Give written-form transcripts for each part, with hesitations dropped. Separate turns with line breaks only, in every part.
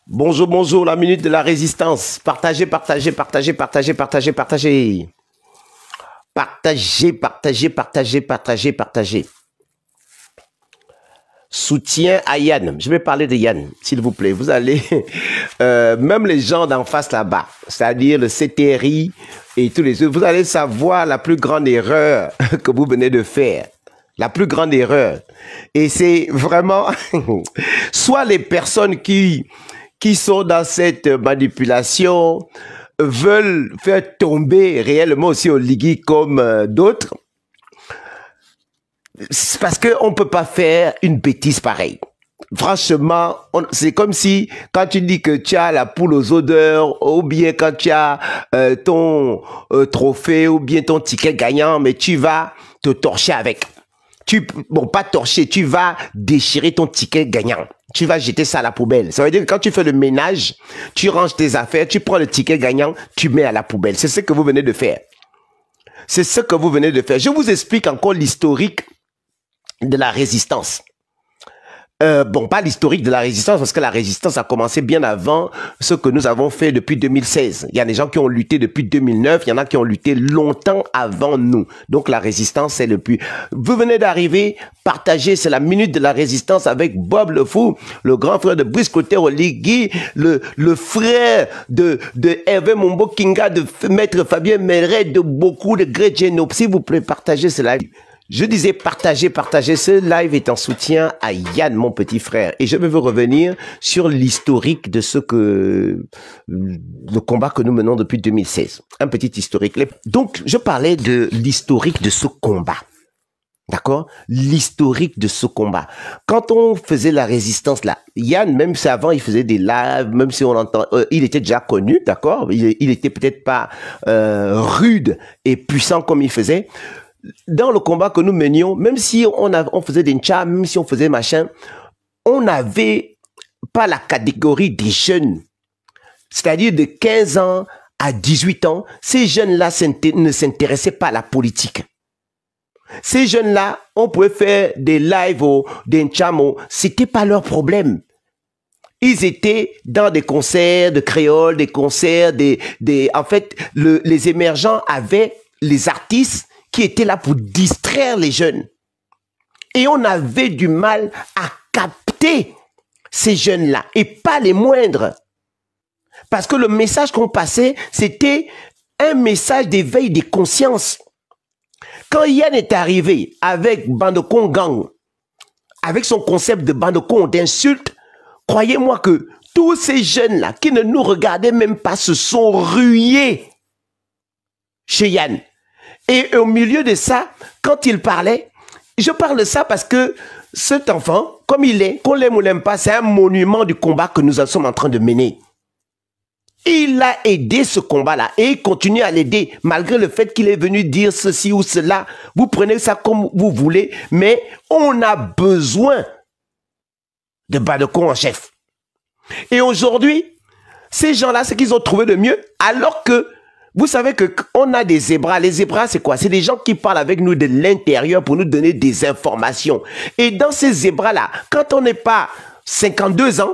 Bonjour, bonjour, la minute de la résistance. Partagez, partagez, partagez, partagez, partagez, partagez. Partagez, partagez, partagez, partagez, partagez. Soutien à Yann. Je vais parler de Yann, s'il vous plaît. Vous allez, même les gens d'en face là-bas, c'est-à-dire le CTRI et tous les autres, vous allez savoir la plus grande erreur que vous venez de faire. La plus grande erreur. Et c'est vraiment, soit les personnes qui sont dans cette manipulation veulent faire tomber réellement aussi Oligui comme d'autres. C'est parce qu'on ne peut pas faire une bêtise pareille. Franchement, c'est comme si quand tu dis que tu as la poule aux odeurs ou bien quand tu as ton trophée ou bien ton ticket gagnant, mais tu vas te torcher avec. Bon, pas torcher, tu vas déchirer ton ticket gagnant. Tu vas jeter ça à la poubelle. Ça veut dire que quand tu fais le ménage, tu ranges tes affaires, tu prends le ticket gagnant, tu mets à la poubelle. C'est ce que vous venez de faire. C'est ce que vous venez de faire. Je vous explique encore l'historique de la résistance. Bon, pas l'historique de la résistance, parce que la résistance a commencé bien avant ce que nous avons fait depuis 2016. Il y a des gens qui ont lutté depuis 2009, il y en a qui ont lutté longtemps avant nous. Donc la résistance, c'est le plus... Vous venez d'arriver, partagez, c'est la minute de la résistance avec Bob le Fou, le grand frère de Brice Clotaire Oligui, le frère de Hervé Mombo Kinga, de Maître Fabien Meret, de beaucoup de Grégieno. S'il vous plaît, partagez cela. Je disais partagez, partagez. Ce live est en soutien à Yann, mon petit frère. Et je vais vous revenir sur l'historique de le combat que nous menons depuis 2016. Un petit historique. Donc, je parlais de l'historique de ce combat. D'accord? L'historique de ce combat. Quand on faisait la résistance là, Yann, même si avant il faisait des lives, même si on entend, il était déjà connu, d'accord? Il était peut-être pas rude et puissant comme il faisait. Dans le combat que nous menions, même si on faisait des nchas, même si on faisait machin, on n'avait pas la catégorie des jeunes. C'est-à-dire de 15 ans à 18 ans, ces jeunes-là ne s'intéressaient pas à la politique. Ces jeunes-là, on pouvait faire des lives ou des nchas, c'était pas leur problème. Ils étaient dans des concerts de créole, des concerts, en fait, les émergents avaient les artistes qui étaient là pour distraire les jeunes. Et on avait du mal à capter ces jeunes-là, et pas les moindres. Parce que le message qu'on passait, c'était un message d'éveil des consciences. Quand Yann est arrivé avec Bandokon Gang, avec son concept de Bandokon, d'insulte, croyez-moi que tous ces jeunes-là, qui ne nous regardaient même pas, se sont rués chez Yann. Et au milieu de ça, quand il parlait, je parle de ça parce que cet enfant, comme il est, qu'on l'aime ou l'aime pas, c'est un monument du combat que nous sommes en train de mener. Il a aidé ce combat-là et il continue à l'aider malgré le fait qu'il est venu dire ceci ou cela. Vous prenez ça comme vous voulez, mais on a besoin de Bandokon en chef. Et aujourd'hui, ces gens-là, ce qu'ils ont trouvé de mieux, alors que vous savez qu'on a des zébras. Les zébras, c'est quoi? C'est des gens qui parlent avec nous de l'intérieur pour nous donner des informations. Et dans ces zébras-là, quand on n'est pas 52 ans,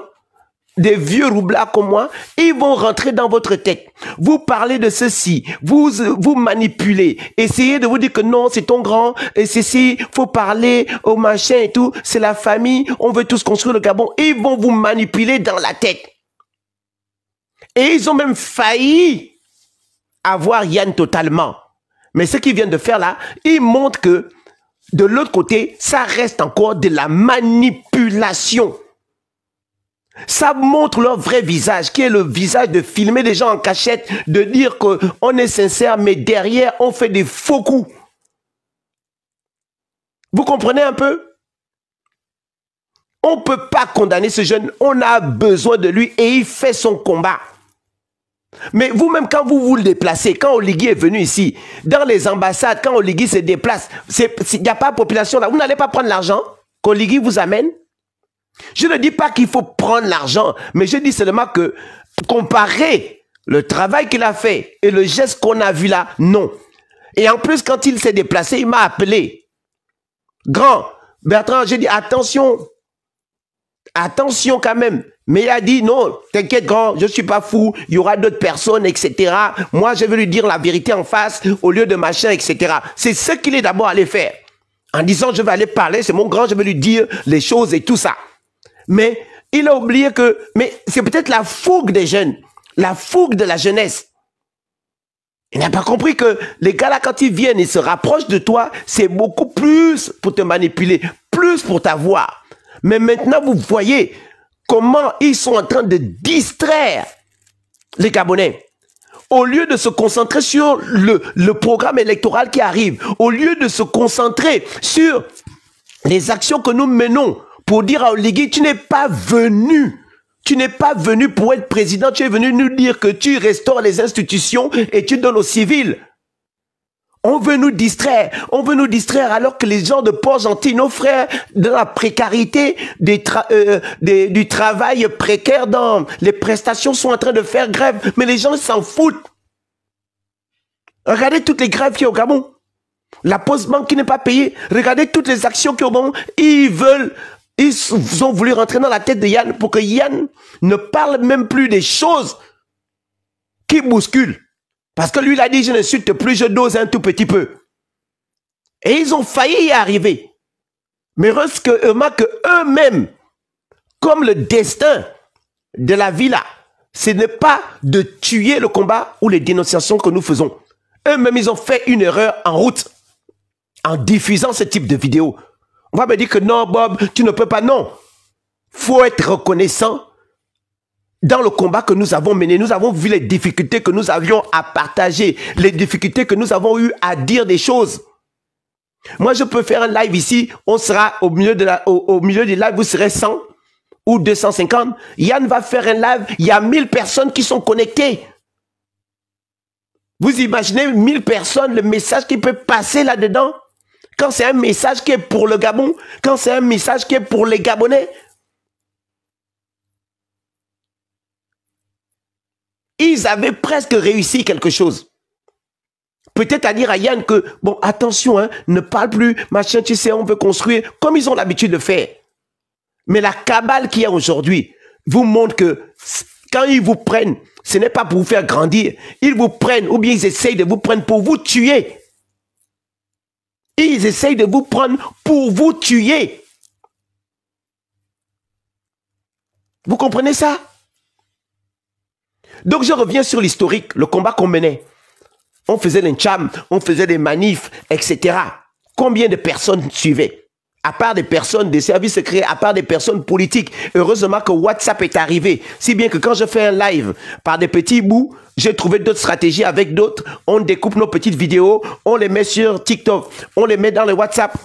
des vieux roublards comme moi, ils vont rentrer dans votre tête. Vous parlez de ceci, vous manipulez, essayez de vous dire que non, c'est ton grand, et ceci, faut parler au machin et tout, c'est la famille, on veut tous construire le Gabon. Ils vont vous manipuler dans la tête. Et ils ont même failli avoir Yann totalement. Mais ce qu'ils viennent de faire là, ils montrent que de l'autre côté, ça reste encore de la manipulation. Ça montre leur vrai visage, qui est le visage de filmer des gens en cachette, de dire qu'on est sincère, mais derrière, on fait des faux coups. Vous comprenez un peu? On ne peut pas condamner ce jeune, on a besoin de lui et il fait son combat. Mais vous-même, quand vous vous le déplacez, quand Oligui est venu ici, dans les ambassades, quand Oligui se déplace, il n'y a pas de population là, vous n'allez pas prendre l'argent qu'Oligui vous amène? Je ne dis pas qu'il faut prendre l'argent, mais je dis seulement que comparer le travail qu'il a fait et le geste qu'on a vu là, non. Et en plus, quand il s'est déplacé, il m'a appelé. Grand, Bertrand, j'ai dit, attention. Attention quand même. Mais il a dit, non, t'inquiète grand, je suis pas fou, il y aura d'autres personnes, etc. Moi, je vais lui dire la vérité en face, au lieu de machin, etc. C'est ce qu'il est d'abord allé faire. En disant, je vais aller parler, c'est mon grand, je vais lui dire les choses et tout ça. Mais il a oublié que, mais c'est peut-être la fougue des jeunes, la fougue de la jeunesse. Il n'a pas compris que les gars là, quand ils viennent, ils se rapprochent de toi, c'est beaucoup plus pour te manipuler, plus pour t'avoir. Mais maintenant, vous voyez comment ils sont en train de distraire les Gabonais. Au lieu de se concentrer sur le programme électoral qui arrive, au lieu de se concentrer sur les actions que nous menons pour dire à Oligui, tu n'es pas venu. Tu n'es pas venu pour être président, tu es venu nous dire que tu restaures les institutions et tu donnes aux civils. On veut nous distraire alors que les gens de Port-Gentil, nos frères, dans la précarité du travail précaire, dans les prestations sont en train de faire grève, mais les gens s'en foutent. Regardez toutes les grèves qu'il y a au Gabon. La Poste Banque qui n'est pas payée. Regardez toutes les actions qu'il y a au Gabon. Ils ont voulu rentrer dans la tête de Yann pour que Yann ne parle même plus des choses qui bousculent. Parce que lui, il a dit, je n'insulte plus, je dose un tout petit peu. Et ils ont failli y arriver. Mais reste que eux-mêmes, comme le destin de la vie là, ce n'est pas de tuer le combat ou les dénonciations que nous faisons. Eux-mêmes, ils ont fait une erreur en route, en diffusant ce type de vidéo. On va me dire que non, Bob, tu ne peux pas. Non. Faut être reconnaissant dans le combat que nous avons mené. Nous avons vu les difficultés que nous avions à partager, les difficultés que nous avons eu à dire des choses. Moi, je peux faire un live ici, on sera au milieu du live, vous serez 100 ou 250. Yann va faire un live, il y a 1000 personnes qui sont connectées. Vous imaginez 1000 personnes, le message qui peut passer là-dedans? Quand c'est un message qui est pour le Gabon, quand c'est un message qui est pour les Gabonais. Ils avaient presque réussi quelque chose. Peut-être à dire à Yann que, bon, attention, hein, ne parle plus, machin, tu sais, on veut construire, comme ils ont l'habitude de faire. Mais la cabale qu'il y a aujourd'hui vous montre que quand ils vous prennent, ce n'est pas pour vous faire grandir. Ils vous prennent, ou bien ils essayent de vous prendre pour vous tuer. Ils essayent de vous prendre pour vous tuer. Vous comprenez ça? Donc je reviens sur l'historique, le combat qu'on menait. On faisait l'encham, on faisait des manifs, etc. Combien de personnes suivaient? À part des personnes des services secrets, à part des personnes politiques. Heureusement que WhatsApp est arrivé. Si bien que quand je fais un live par des petits bouts, j'ai trouvé d'autres stratégies avec d'autres. On découpe nos petites vidéos, on les met sur TikTok, on les met dans le WhatsApp.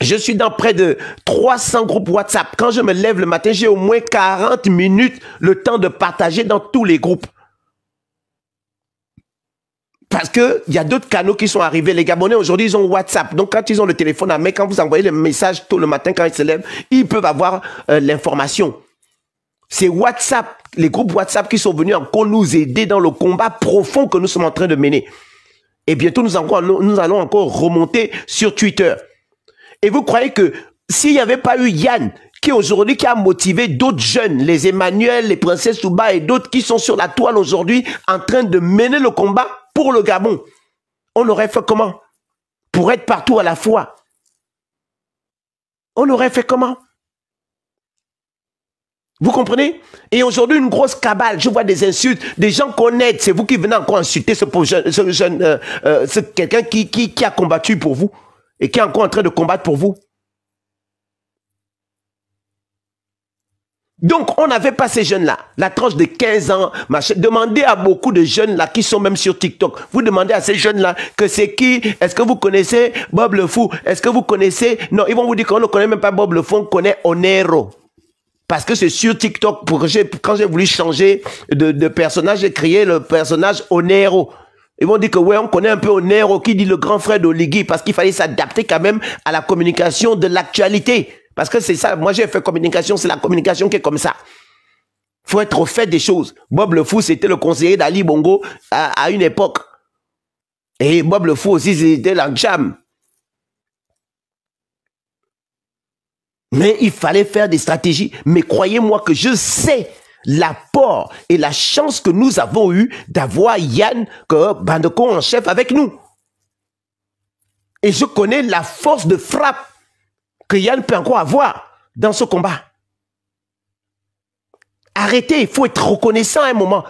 Je suis dans près de 300 groupes WhatsApp. Quand je me lève le matin, j'ai au moins 40 minutes le temps de partager dans tous les groupes. Parce qu'il y a d'autres canaux qui sont arrivés. Les Gabonais, aujourd'hui, ils ont WhatsApp. Donc, quand ils ont le téléphone à main, quand vous envoyez le message tôt le matin, quand ils se lèvent, ils peuvent avoir l'information. C'est WhatsApp, les groupes WhatsApp qui sont venus encore nous aider dans le combat profond que nous sommes en train de mener. Et bientôt, nous allons encore remonter sur Twitter. Et vous croyez que s'il n'y avait pas eu Yann, qui aujourd'hui qui a motivé d'autres jeunes, les Emmanuel, les Princesses Souba et d'autres qui sont sur la toile aujourd'hui en train de mener le combat pour le Gabon, on aurait fait comment? Pour être partout à la fois. On aurait fait comment? Vous comprenez? Et aujourd'hui, une grosse cabale, je vois des insultes, des gens qu'on aide, c'est vous qui venez encore insulter ce quelqu'un qui a combattu pour vous et qui est encore en train de combattre pour vous. Donc, on n'avait pas ces jeunes-là, la tranche de 15 ans, machin. Demandez à beaucoup de jeunes-là qui sont même sur TikTok. Vous demandez à ces jeunes-là que c'est qui? Est-ce que vous connaissez Bob le Fou? Est-ce que vous connaissez? Non, ils vont vous dire qu'on ne connaît même pas Bob le Fou, on connaît Onero. Parce que c'est sur TikTok, quand j'ai voulu changer de personnage, j'ai créé le personnage Onero. Ils vont dire que ouais, on connaît un peu Onero, qui dit le grand frère d'Oligui, parce qu'il fallait s'adapter quand même à la communication de l'actualité. Parce que c'est ça, moi j'ai fait communication, c'est la communication qui est comme ça. Faut être au fait des choses. Bob le Fou, c'était le conseiller d'Ali Bongo à une époque. Et Bob le Fou aussi, c'était l'Angcham. Mais il fallait faire des stratégies. Mais croyez-moi que je sais l'apport et la chance que nous avons eu d'avoir Yann Bandeko en chef avec nous. Et je connais la force de frappe que Yann peut encore avoir dans ce combat. Arrêtez, il faut être reconnaissant à un moment.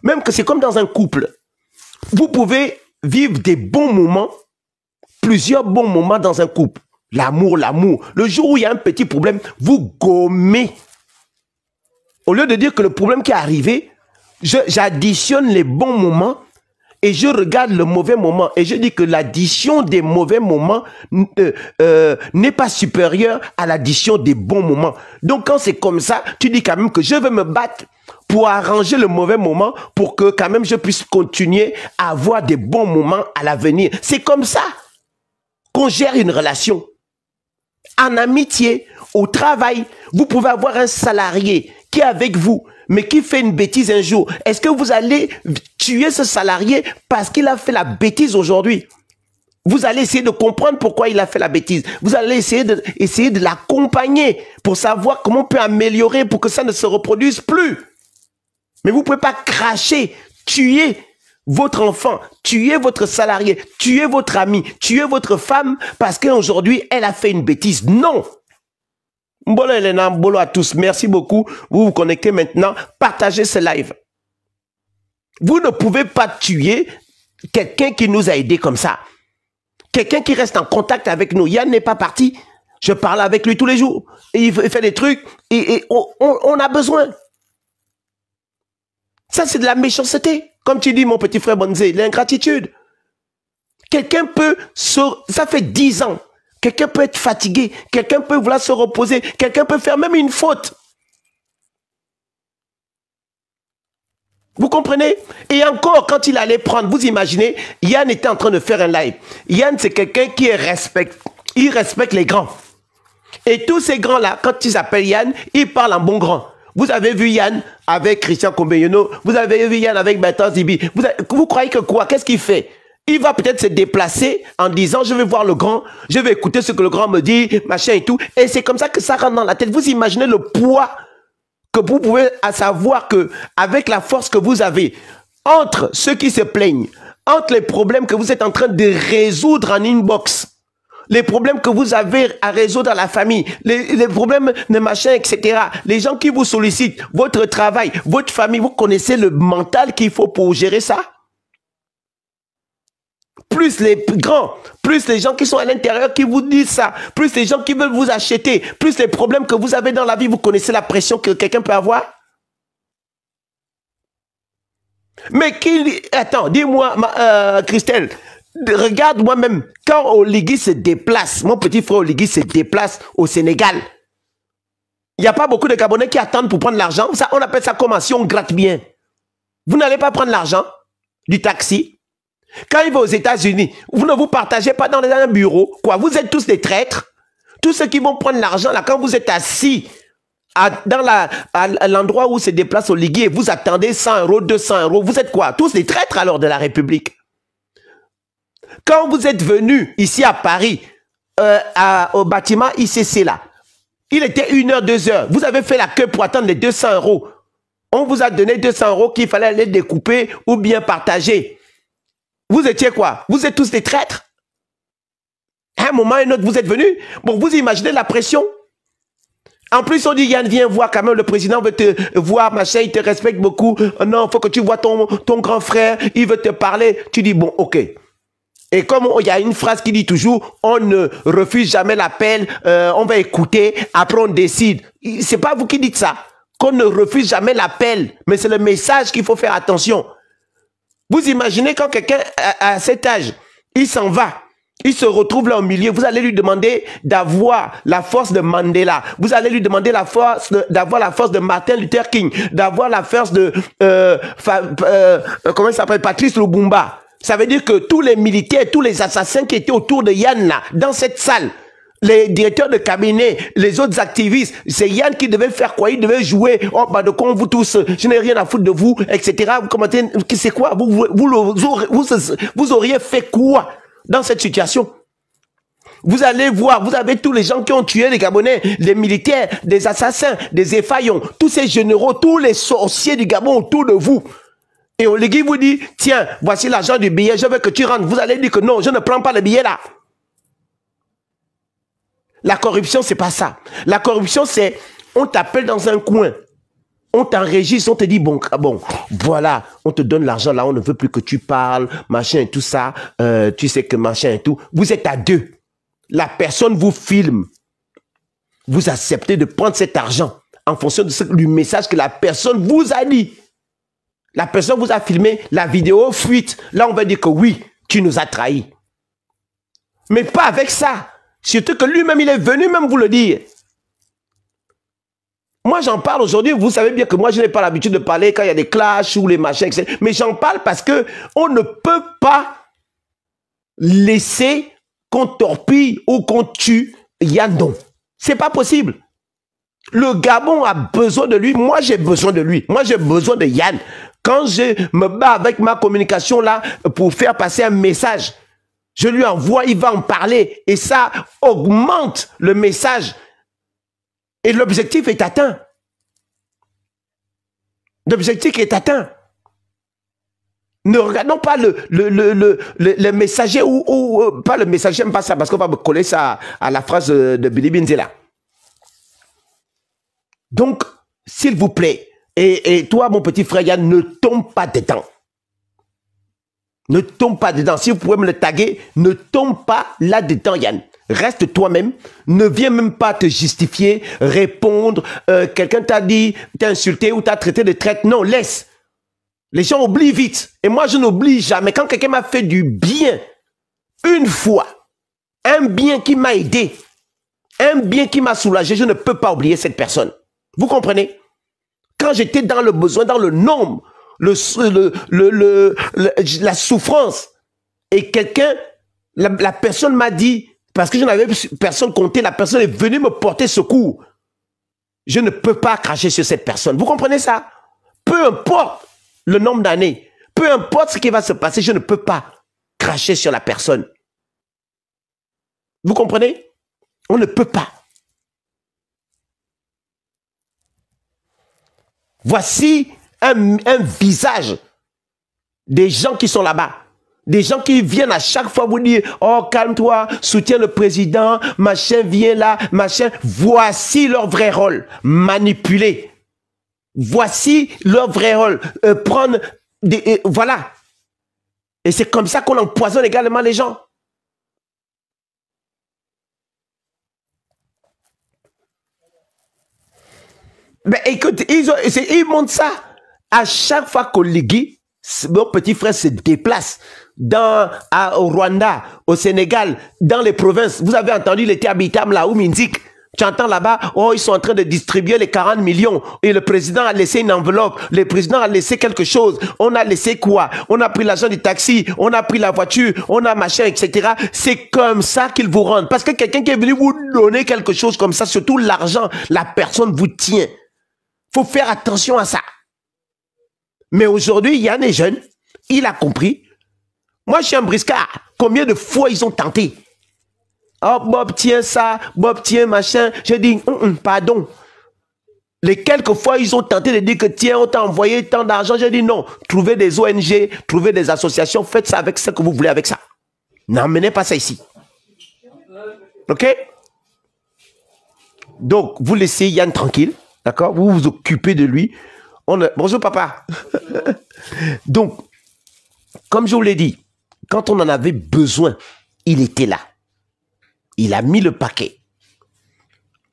Même que c'est comme dans un couple, vous pouvez vivre des bons moments, plusieurs bons moments dans un couple. L'amour. Le jour où il y a un petit problème, vous gommez. Au lieu de dire que le problème qui est arrivé, j'additionne les bons moments et je regarde le mauvais moment. Et je dis que l'addition des mauvais moments n'est pas supérieure à l'addition des bons moments. Donc quand c'est comme ça, tu dis quand même que je vais me battre pour arranger le mauvais moment pour que quand même je puisse continuer à avoir des bons moments à l'avenir. C'est comme ça qu'on gère une relation. En amitié, au travail, vous pouvez avoir un salarié qui est avec vous, mais qui fait une bêtise un jour. Est-ce que vous allez tuer ce salarié parce qu'il a fait la bêtise aujourd'hui? Vous allez essayer de comprendre pourquoi il a fait la bêtise. Vous allez essayer de l'accompagner pour savoir comment on peut améliorer pour que ça ne se reproduise plus. Mais vous ne pouvez pas cracher, tuer votre enfant, tuer votre salarié, tuer votre ami, tuer votre femme parce qu'aujourd'hui, elle a fait une bêtise. Non! Mbolo Elena, mbolo à tous. Merci beaucoup. Vous vous connectez maintenant. Partagez ce live. Vous ne pouvez pas tuer quelqu'un qui nous a aidés comme ça. Quelqu'un qui reste en contact avec nous. Yann n'est pas parti. Je parle avec lui tous les jours. Et il fait des trucs. Et on a besoin. Ça, c'est de la méchanceté. Comme tu dis, mon petit frère Bonzé, l'ingratitude. Quelqu'un peut... Ça fait 10 ans. Quelqu'un peut être fatigué. Quelqu'un peut vouloir se reposer. Quelqu'un peut faire même une faute. Vous comprenez? Et encore, quand il allait prendre, vous imaginez, Yann était en train de faire un live. Yann, c'est quelqu'un qui il respecte les grands. Et tous ces grands-là, quand ils s'appellent Yann, ils parlent en bon grand. Vous avez vu Yann avec Christian Combeyeno, vous avez vu Yann avec Bertrand Zibi. Vous croyez que quoi? Qu'est-ce qu'il fait? Il va peut-être se déplacer en disant, je vais voir le grand, je vais écouter ce que le grand me dit, machin et tout. Et c'est comme ça que ça rentre dans la tête. Vous imaginez le poids que vous pouvez savoir que avec la force que vous avez, entre ceux qui se plaignent, entre les problèmes que vous êtes en train de résoudre en inbox, les problèmes que vous avez à résoudre dans la famille, les problèmes de machin, etc. Les gens qui vous sollicitent, votre travail, votre famille, vous connaissez le mental qu'il faut pour gérer ça? Plus les grands, plus les gens qui sont à l'intérieur qui vous disent ça, plus les gens qui veulent vous acheter, plus les problèmes que vous avez dans la vie, vous connaissez la pression que quelqu'un peut avoir? Mais qui... Attends, dis-moi, Christelle, regarde moi-même, quand Oligui se déplace, mon petit frère Oligui se déplace au Sénégal, il n'y a pas beaucoup de Gabonais qui attendent pour prendre l'argent. On appelle ça comment? Si on gratte bien. Vous n'allez pas prendre l'argent du taxi. Quand il va aux États-Unis, vous ne vous partagez pas dans un bureau. Quoi? Vous êtes tous des traîtres. Tous ceux qui vont prendre l'argent, là, quand vous êtes assis dans l'endroit où se déplace Oligui et vous attendez 100 €, 200 €, vous êtes quoi? Tous des traîtres alors de la République. Quand vous êtes venu ici à Paris, au bâtiment ICC là, il était 1 heure, 2 heures. Vous avez fait la queue pour attendre les 200 €. On vous a donné 200 € qu'il fallait les découper ou bien partager. Vous étiez quoi? Vous êtes tous des traîtres? À un moment ou un autre, vous êtes venus. Bon, vous imaginez la pression? En plus, on dit, Yann, viens voir quand même, le président veut te voir, machin, il te respecte beaucoup. Non, il faut que tu vois ton grand frère, il veut te parler. Tu dis, bon, ok. Et comme il y a une phrase qui dit toujours, on ne refuse jamais l'appel, on va écouter, après on décide. C'est pas vous qui dites ça, qu'on ne refuse jamais l'appel, mais c'est le message qu'il faut faire attention. Vous imaginez quand quelqu'un à cet âge, il s'en va, il se retrouve là au milieu, vous allez lui demander d'avoir la force de Mandela, vous allez lui demander d'avoir la force de Martin Luther King, d'avoir la force de, comment il s'appelle, Patrice Lumumba. Ça veut dire que tous les militaires, tous les assassins qui étaient autour de Yann là, dans cette salle, Les directeurs de cabinet, les autres activistes, c'est Yann qui devait faire quoi? Il devait jouer, oh, bah, de con, vous tous, je n'ai rien à foutre de vous, etc. Vous commentez, c'est quoi? Vous auriez fait quoi dans cette situation? Vous allez voir, vous avez tous les gens qui ont tué les Gabonais, les militaires, des assassins, des effaillons, tous ces généraux, tous les sorciers du Gabon autour de vous. Et Oligui vous dit, tiens, voici l'argent du billet, je veux que tu rentres. Vous allez dire que non, je ne prends pas le billet là. La corruption, c'est pas ça. La corruption, c'est, on t'appelle dans un coin, on t'enregistre, on te dit, bon, voilà, on te donne l'argent là, on ne veut plus que tu parles, machin et tout ça, tu sais que machin et tout. Vous êtes à deux. La personne vous filme. Vous acceptez de prendre cet argent en fonction du message que la personne vous a dit. La personne vous a filmé, la vidéo fuite. Là, on va dire que oui, tu nous as trahis. Mais pas avec ça. Surtout que lui-même, il est venu même vous le dire. Moi, j'en parle aujourd'hui. Vous savez bien que moi, je n'ai pas l'habitude de parler quand il y a des clashs ou les machins, etc. Mais j'en parle parce que on ne peut pas laisser qu'on torpille ou qu'on tue Yann. C'est pas possible. Le Gabon a besoin de lui. Moi, j'ai besoin de lui. Moi, j'ai besoin de Yann. Quand je me bats avec ma communication là pour faire passer un message, je lui envoie, il va en parler. Et ça augmente le message. Et l'objectif est atteint. L'objectif est atteint. Ne regardons pas le messager ou pas le messager, j'aime pas ça parce qu'on va me coller ça à la phrase de Billy Binzela. Donc, s'il vous plaît, et toi, mon petit frère Yann, ne tombe pas dedans. Ne tombe pas dedans. Si vous pouvez me le taguer, ne tombe pas là-dedans, Yann. Reste toi-même. Ne viens même pas te justifier, répondre. Quelqu'un t'a dit, t'a insulté ou t'a traité de traite. Non, laisse. Les gens oublient vite. Et moi, je n'oublie jamais. Quand quelqu'un m'a fait du bien, une fois, un bien qui m'a aidé, un bien qui m'a soulagé, je ne peux pas oublier cette personne. Vous comprenez? Quand j'étais dans le besoin, dans le nombre, la souffrance, et quelqu'un, la personne m'a dit, parce que je n'avais personne compté, la personne est venue me porter secours. Je ne peux pas cracher sur cette personne. Vous comprenez ça? Peu importe le nombre d'années, peu importe ce qui va se passer, je ne peux pas cracher sur la personne. Vous comprenez? On ne peut pas. Voici un visage des gens qui sont là-bas. Des gens qui viennent à chaque fois vous dire, oh calme-toi, soutiens le président, machin, viens là, machin. Voici leur vrai rôle, manipuler. Voici leur vrai rôle, prendre des... voilà. Et c'est comme ça qu'on empoisonne également les gens. Mais écoute, ils montrent ça. À chaque fois qu'Oligui, mon petit frère se déplace au Rwanda, au Sénégal, dans les provinces, vous avez entendu l'été habitable là où Minzik, tu entends là-bas, oh, ils sont en train de distribuer les 40 millions et le président a laissé une enveloppe, le président a laissé quelque chose, on a laissé quoi? On a pris l'argent du taxi, on a pris la voiture, on a machin, etc. C'est comme ça qu'ils vous rendent. Parce que quelqu'un qui est venu vous donner quelque chose comme ça, surtout l'argent, la personne vous tient. Faut faire attention à ça. Mais aujourd'hui, Yann est jeune, il a compris. Moi, je suis un briscard. Combien de fois ils ont tenté? Oh, Bob, tiens ça, Bob, tiens machin. J'ai dit, pardon. Les quelques fois, ils ont tenté de dire que tiens, on t'a envoyé tant d'argent. J'ai dit non. Trouvez des ONG, trouvez des associations, faites ça avec ce que vous voulez avec ça. N'emmenez pas ça ici. Ok? Donc, vous laissez Yann tranquille. D'accord? Vous vous occupez de lui. Bonjour papa. Donc, comme je vous l'ai dit, quand on en avait besoin, il était là. Il a mis le paquet.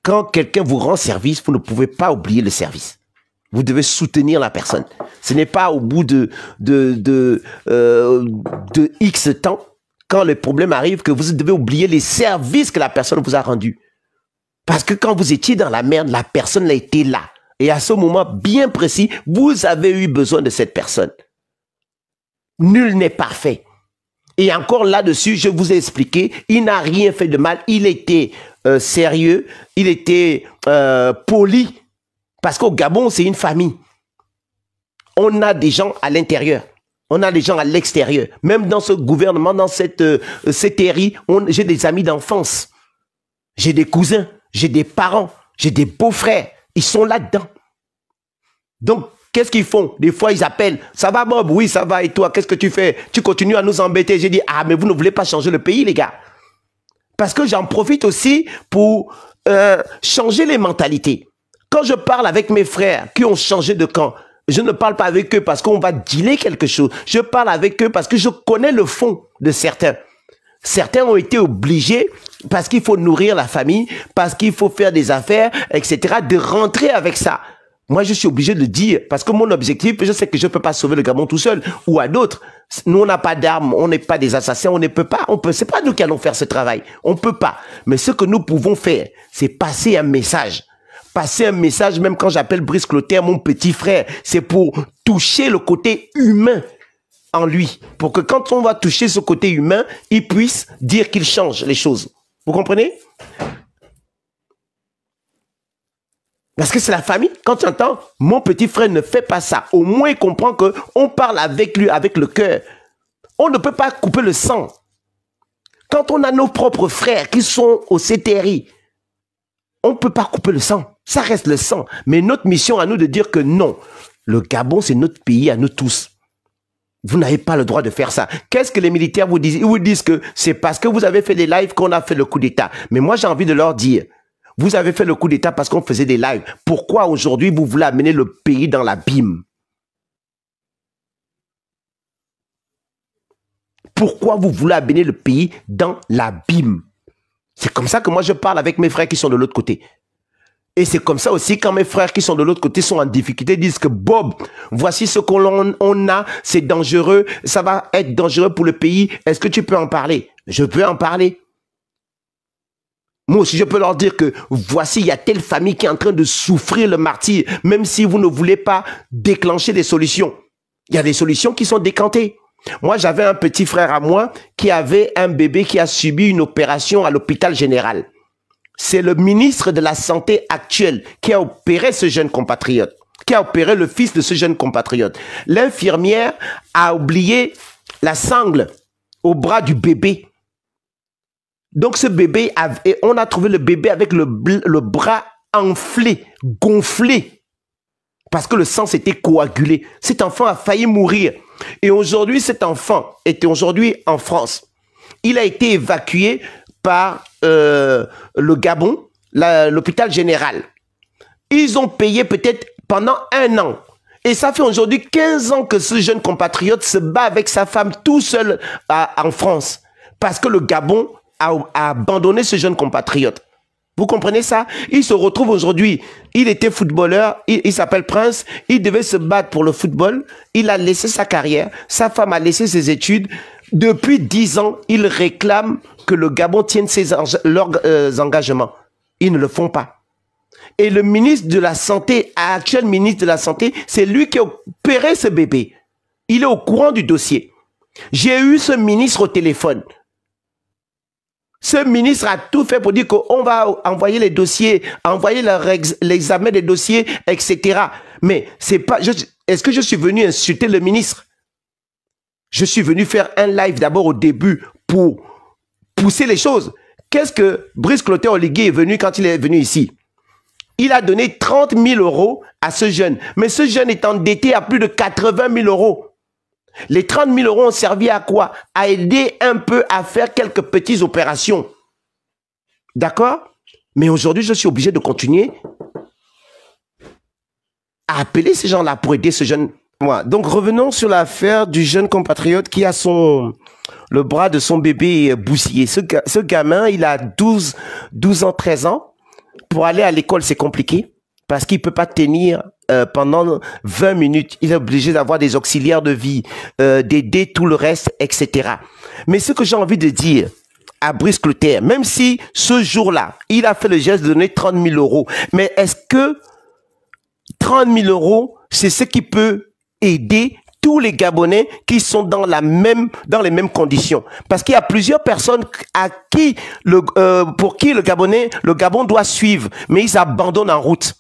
Quand quelqu'un vous rend service, vous ne pouvez pas oublier le service. Vous devez soutenir la personne. Ce n'est pas au bout de X temps, quand le problème arrive, que vous devez oublier les services que la personne vous a rendus. Parce que quand vous étiez dans la merde, la personne a été là. Et à ce moment bien précis, vous avez eu besoin de cette personne. Nul n'est parfait. Et encore là-dessus, je vous ai expliqué, il n'a rien fait de mal. Il était sérieux, il était poli. Parce qu'au Gabon, c'est une famille. On a des gens à l'intérieur. On a des gens à l'extérieur. Même dans ce gouvernement, dans cette CTRI, j'ai des amis d'enfance. J'ai des cousins, j'ai des parents, j'ai des beaux-frères. Ils sont là-dedans. Donc, qu'est-ce qu'ils font? Des fois, ils appellent. Ça va, Bob? Oui, ça va. Et toi, qu'est-ce que tu fais? Tu continues à nous embêter. J'ai dit, ah, mais vous ne voulez pas changer le pays, les gars. Parce que j'en profite aussi pour changer les mentalités. Quand je parle avec mes frères qui ont changé de camp, je ne parle pas avec eux parce qu'on va dealer quelque chose. Je parle avec eux parce que je connais le fond de certains. Certains ont été obligés, parce qu'il faut nourrir la famille, parce qu'il faut faire des affaires, etc., de rentrer avec ça. Moi, je suis obligé de le dire, parce que mon objectif, je sais que je ne peux pas sauver le Gabon tout seul, ou à d'autres. Nous, on n'a pas d'armes, on n'est pas des assassins, on ne peut pas, c'est pas nous qui allons faire ce travail. On ne peut pas. Mais ce que nous pouvons faire, c'est passer un message. Passer un message, même quand j'appelle Brice Clotaire mon petit frère, c'est pour toucher le côté humain en lui, pour que quand on va toucher ce côté humain, il puisse dire qu'il change les choses. Vous comprenez? Parce que c'est la famille. Quand tu entends, mon petit frère ne fait pas ça, au moins il comprend qu'on parle avec lui, avec le cœur. On ne peut pas couper le sang. Quand on a nos propres frères qui sont au CTRI, on ne peut pas couper le sang. Ça reste le sang. Mais notre mission à nous de dire que non, le Gabon, c'est notre pays à nous tous. Vous n'avez pas le droit de faire ça. Qu'est-ce que les militaires vous disent? Ils vous disent que c'est parce que vous avez fait des lives qu'on a fait le coup d'État. Mais moi, j'ai envie de leur dire, vous avez fait le coup d'État parce qu'on faisait des lives. Pourquoi aujourd'hui vous voulez amener le pays dans l'abîme? Pourquoi vous voulez amener le pays dans l'abîme? C'est comme ça que moi je parle avec mes frères qui sont de l'autre côté. Et c'est comme ça aussi quand mes frères qui sont de l'autre côté sont en difficulté, disent que Bob, voici ce qu'on a, c'est dangereux, ça va être dangereux pour le pays. Est-ce que tu peux en parler? Je peux en parler. Moi aussi, je peux leur dire que voici, il y a telle famille qui est en train de souffrir le martyre, même si vous ne voulez pas déclencher des solutions. Il y a des solutions qui sont décantées. Moi, j'avais un petit frère à moi qui avait un bébé qui a subi une opération à l'hôpital général. C'est le ministre de la Santé actuel qui a opéré ce jeune compatriote, qui a opéré le fils de ce jeune compatriote. L'infirmière a oublié la sangle au bras du bébé. Donc ce bébé, on a trouvé le bébé avec le bras enflé, gonflé, parce que le sang s'était coagulé. Cet enfant a failli mourir. Et aujourd'hui, cet enfant était aujourd'hui en France. Il a été évacué par le Gabon, l'hôpital général. Ils ont payé peut-être pendant 1 an. Et ça fait aujourd'hui 15 ans que ce jeune compatriote se bat avec sa femme tout seul en France. Parce que le Gabon a abandonné ce jeune compatriote. Vous comprenez ça? Il se retrouve aujourd'hui, il était footballeur, il s'appelle Prince, il devait se battre pour le football, il a laissé sa carrière, sa femme a laissé ses études. Depuis 10 ans, il réclame que le Gabon tienne leurs engagements. Ils ne le font pas. Et le ministre de la Santé, actuel ministre de la Santé, c'est lui qui a opéré ce bébé. Il est au courant du dossier. J'ai eu ce ministre au téléphone. Ce ministre a tout fait pour dire qu'on va envoyer les dossiers, envoyer l'examen des dossiers, etc. Mais c'est pas. Est-ce que je suis venu insulter le ministre? Je suis venu faire un live d'abord au début pour pousser les choses. Qu'est-ce que Brice Clotaire Oligui est venu quand il est venu ici? Il a donné 30 000 € à ce jeune. Mais ce jeune est endetté à plus de 80 000 €. Les 30 000 € ont servi à quoi? À aider un peu à faire quelques petites opérations. D'accord? Mais aujourd'hui, je suis obligé de continuer à appeler ces gens-là pour aider ce jeune. Donc, revenons sur l'affaire du jeune compatriote qui a le bras de son bébé bousillé. Ce gamin, il a 12 ans, 13 ans. Pour aller à l'école, c'est compliqué parce qu'il ne peut pas tenir pendant 20 minutes. Il est obligé d'avoir des auxiliaires de vie, d'aider tout le reste, etc. Mais ce que j'ai envie de dire à Brice Clotaire, même si ce jour-là, il a fait le geste de donner 30 000 €, mais est-ce que 30 000 €, c'est ce qui peut aider tous les Gabonais qui sont dans les mêmes conditions. Parce qu'il y a plusieurs personnes pour qui le Gabon doit suivre, mais ils abandonnent en route.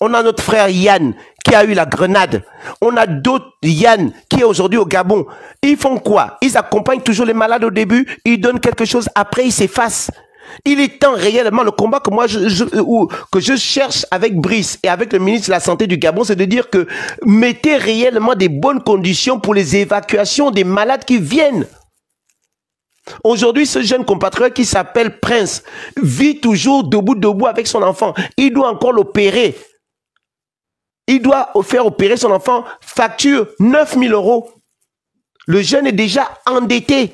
On a notre frère Yann qui a eu la grenade. On a d'autres Yann qui est aujourd'hui au Gabon. Ils font quoi? Ils accompagnent toujours les malades au début, ils donnent quelque chose, après ils s'effacent. Il est temps réellement, le combat que moi que je cherche avec Brice et avec le ministre de la Santé du Gabon, c'est de dire que mettez réellement des bonnes conditions pour les évacuations des malades qui viennent. Aujourd'hui, ce jeune compatriote qui s'appelle Prince vit toujours debout avec son enfant. Il doit encore l'opérer. Il doit faire opérer son enfant, facture 9 000 €. Le jeune est déjà endetté.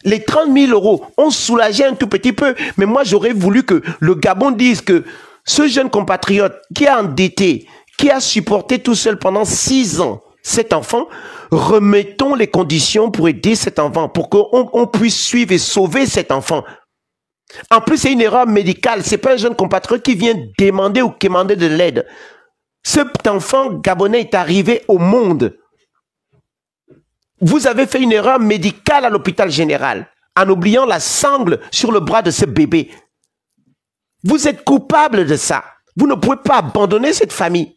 Les 30 000 € ont soulagé un tout petit peu. Mais moi, j'aurais voulu que le Gabon dise que ce jeune compatriote qui est endetté, qui a supporté tout seul pendant 6 ans cet enfant, remettons les conditions pour aider cet enfant, pour qu'on puisse suivre et sauver cet enfant. En plus, c'est une erreur médicale. C'est pas un jeune compatriote qui vient demander ou quémander de l'aide. Cet enfant gabonais est arrivé au monde. Vous avez fait une erreur médicale à l'hôpital général en oubliant la sangle sur le bras de ce bébé. Vous êtes coupable de ça. Vous ne pouvez pas abandonner cette famille.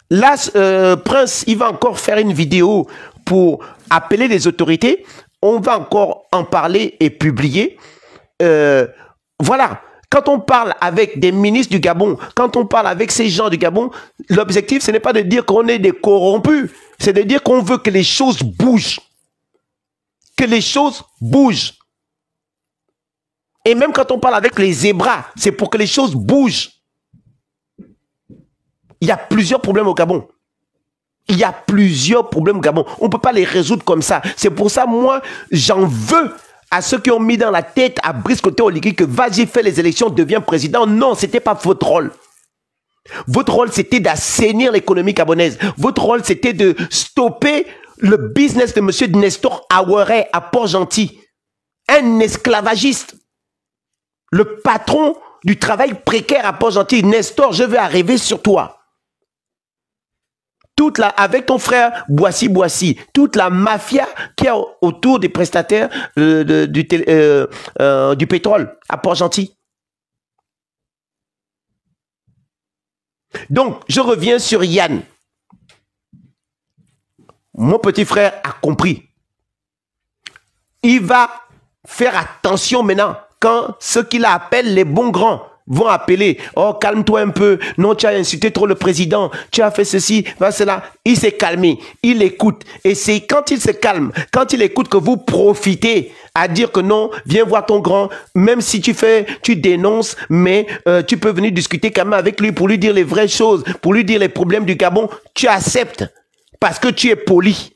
Là, Prince, il va encore faire une vidéo pour appeler les autorités. On va encore en parler et publier. Voilà. Quand on parle avec des ministres du Gabon, quand on parle avec ces gens du Gabon, l'objectif, ce n'est pas de dire qu'on est des corrompus. C'est de dire qu'on veut que les choses bougent. Que les choses bougent. Et même quand on parle avec les zébras, c'est pour que les choses bougent. Il y a plusieurs problèmes au Gabon. Il y a plusieurs problèmes au Gabon. On ne peut pas les résoudre comme ça. C'est pour ça, moi, j'en veux à ceux qui ont mis dans la tête à Brice Côté Oligui que vas-y, fais les élections, deviens président. Non, ce n'était pas votre rôle. Votre rôle, c'était d'assainir l'économie gabonaise. Votre rôle, c'était de stopper le business de M. Nestor Aouaré à Port-Gentil. Un esclavagiste. Le patron du travail précaire à Port-Gentil. Nestor, je vais arriver sur toi. Avec ton frère Boissy, toute la mafia qui est autour des prestataires du pétrole à Port-Gentil. Donc, je reviens sur Yann. Mon petit frère a compris. Il va faire attention maintenant quand ceux qu'il appelle les bons grands vont appeler. Oh, calme-toi un peu. Non, tu as insulté trop le président. Tu as fait ceci, cela. Il s'est calmé. Il écoute. Et c'est quand il se calme, quand il écoute que vous profitez à dire que non, viens voir ton grand. Même si tu dénonces, mais tu peux venir discuter quand même avec lui pour lui dire les vraies choses, pour lui dire les problèmes du Gabon. Tu acceptes parce que tu es poli.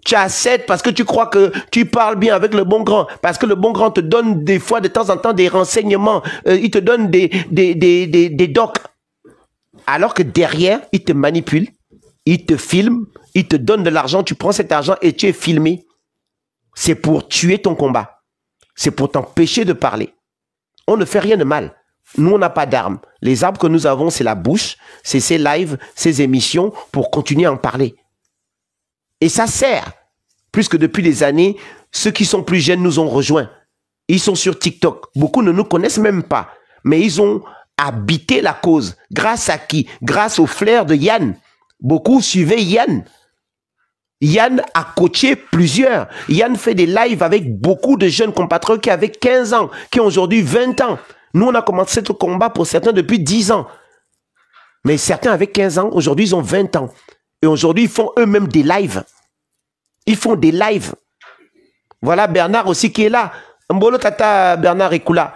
Tu acceptes parce que tu crois que tu parles bien avec le bon grand. Parce que le bon grand te donne des fois, de temps en temps, des renseignements. Il te donne des docs. Alors que derrière, il te manipule. Il te filme. Il te donne de l'argent. Tu prends cet argent et tu es filmé. C'est pour tuer ton combat. C'est pour t'empêcher de parler. On ne fait rien de mal. Nous, on n'a pas d'armes. Les armes que nous avons, c'est la bouche. C'est ces lives, ces émissions pour continuer à en parler. Et ça sert. Puisque depuis des années, ceux qui sont plus jeunes nous ont rejoints. Ils sont sur TikTok. Beaucoup ne nous connaissent même pas. Mais ils ont habité la cause. Grâce à qui? Grâce au flair de Yann. Beaucoup suivaient Yann. Yann a coaché plusieurs. Yann fait des lives avec beaucoup de jeunes compatriotes qui avaient 15 ans, qui ont aujourd'hui 20 ans. Nous, on a commencé ce combat pour certains depuis 10 ans. Mais certains avaient 15 ans, aujourd'hui, ils ont 20 ans. Et aujourd'hui, ils font eux-mêmes des lives. Ils font des lives. Voilà Bernard aussi qui est là. Mbolo Tata Bernard Ekula.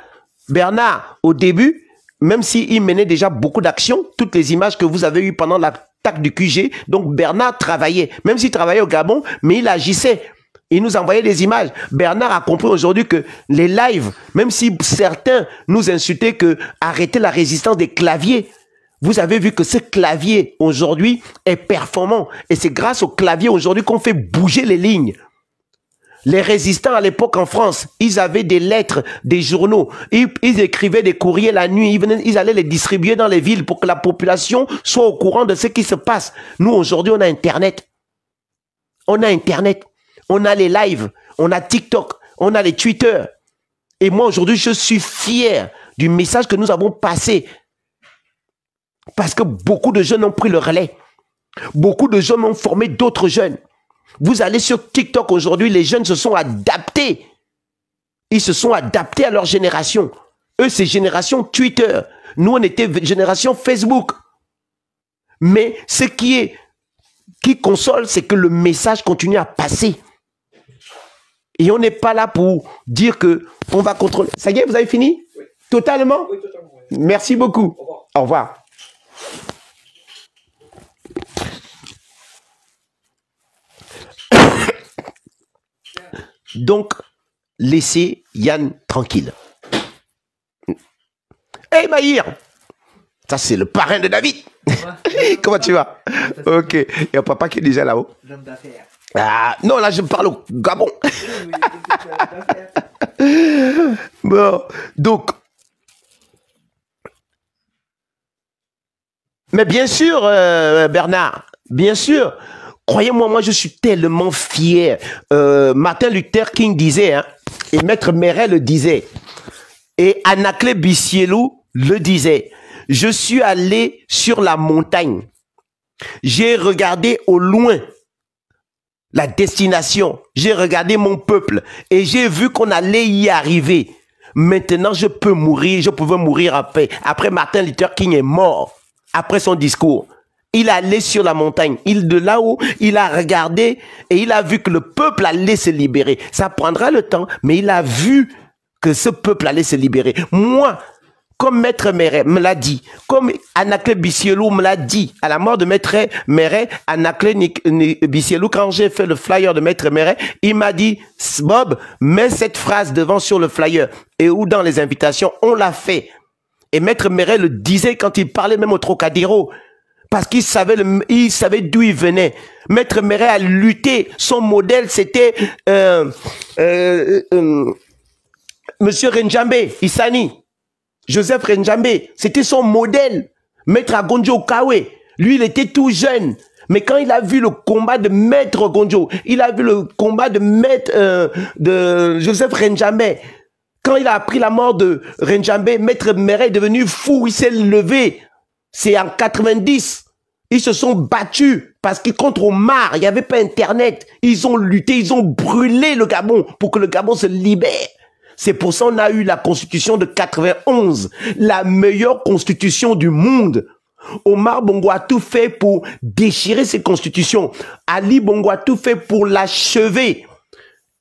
Bernard, au début, même s'il menait déjà beaucoup d'actions, toutes les images que vous avez eues pendant l'attaque du QG, donc Bernard travaillait. Même s'il travaillait au Gabon, mais il agissait. Il nous envoyait des images. Bernard a compris aujourd'hui que les lives, même si certains nous insultaient que arrêter la résistance des claviers, vous avez vu que ce clavier aujourd'hui est performant. Et c'est grâce au clavier aujourd'hui qu'on fait bouger les lignes. Les résistants à l'époque en France, ils avaient des lettres, des journaux, ils écrivaient des courriers la nuit, ils allaient les distribuer dans les villes pour que la population soit au courant de ce qui se passe. Nous, aujourd'hui, on a Internet. On a Internet, on a les lives, on a TikTok, on a les Twitter. Et moi, aujourd'hui, je suis fier du message que nous avons passé. Parce que beaucoup de jeunes ont pris le relais. Beaucoup de jeunes ont formé d'autres jeunes. Vous allez sur TikTok aujourd'hui, les jeunes se sont adaptés. Ils se sont adaptés à leur génération. Eux, c'est génération Twitter. Nous, on était génération Facebook. Mais ce qui console, c'est que le message continue à passer. Et on n'est pas là pour dire que on va contrôler. Ça y est, vous avez fini? Oui. Totalement? Oui, totalement. Oui. Merci beaucoup. Au revoir. Donc, laissez Yann tranquille. Hey Maïr, ça c'est le parrain de David. Comment tu vas? Ok. Il y a papa qui est déjà là-haut. L'homme d'affaires. Ah, non, là je parle au Gabon. Bon, donc. Mais bien sûr, Bernard, bien sûr. Croyez-moi, moi, je suis tellement fier. Martin Luther King disait, hein, et Maître Méret le disait, et Anaclet Bissielou le disait, je suis allé sur la montagne. J'ai regardé au loin la destination. J'ai regardé mon peuple et j'ai vu qu'on allait y arriver. Maintenant, je peux mourir, je pouvais mourir en paix. Après, Martin Luther King est mort, après son discours. Il allait sur la montagne. De là-haut, il a regardé et il a vu que le peuple allait se libérer. Ça prendra le temps, mais il a vu que ce peuple allait se libérer. Moi, comme Maître Méret me l'a dit, comme Anaclet Bissielou me l'a dit, à la mort de Maître Méret, Anaclet Bissielou, quand j'ai fait le flyer de Maître Méret, il m'a dit, Bob, mets cette phrase devant sur le flyer. Et ou dans les invitations, on l'a fait. Et Maître Méret le disait quand il parlait même au Trocadéro. Parce qu'il savait, d'où il venait. Maître Méret a lutté. Son modèle, c'était Monsieur Renjambe, Issani. Joseph Renjambe. C'était son modèle. Maître Agonjo Kawe. Lui, il était tout jeune. Mais quand il a vu le combat de Maître Gonjo, il a vu le combat de de Joseph Renjambe. Quand il a appris la mort de Renjambe, Maître Méret est devenu fou. Il s'est levé. C'est en 90. Ils se sont battus parce que contre Omar, il n'y avait pas Internet. Ils ont lutté, ils ont brûlé le Gabon pour que le Gabon se libère. C'est pour ça qu'on a eu la constitution de 91, la meilleure constitution du monde. Omar Bongo a tout fait pour déchirer ces constitutions. Ali Bongo a tout fait pour l'achever.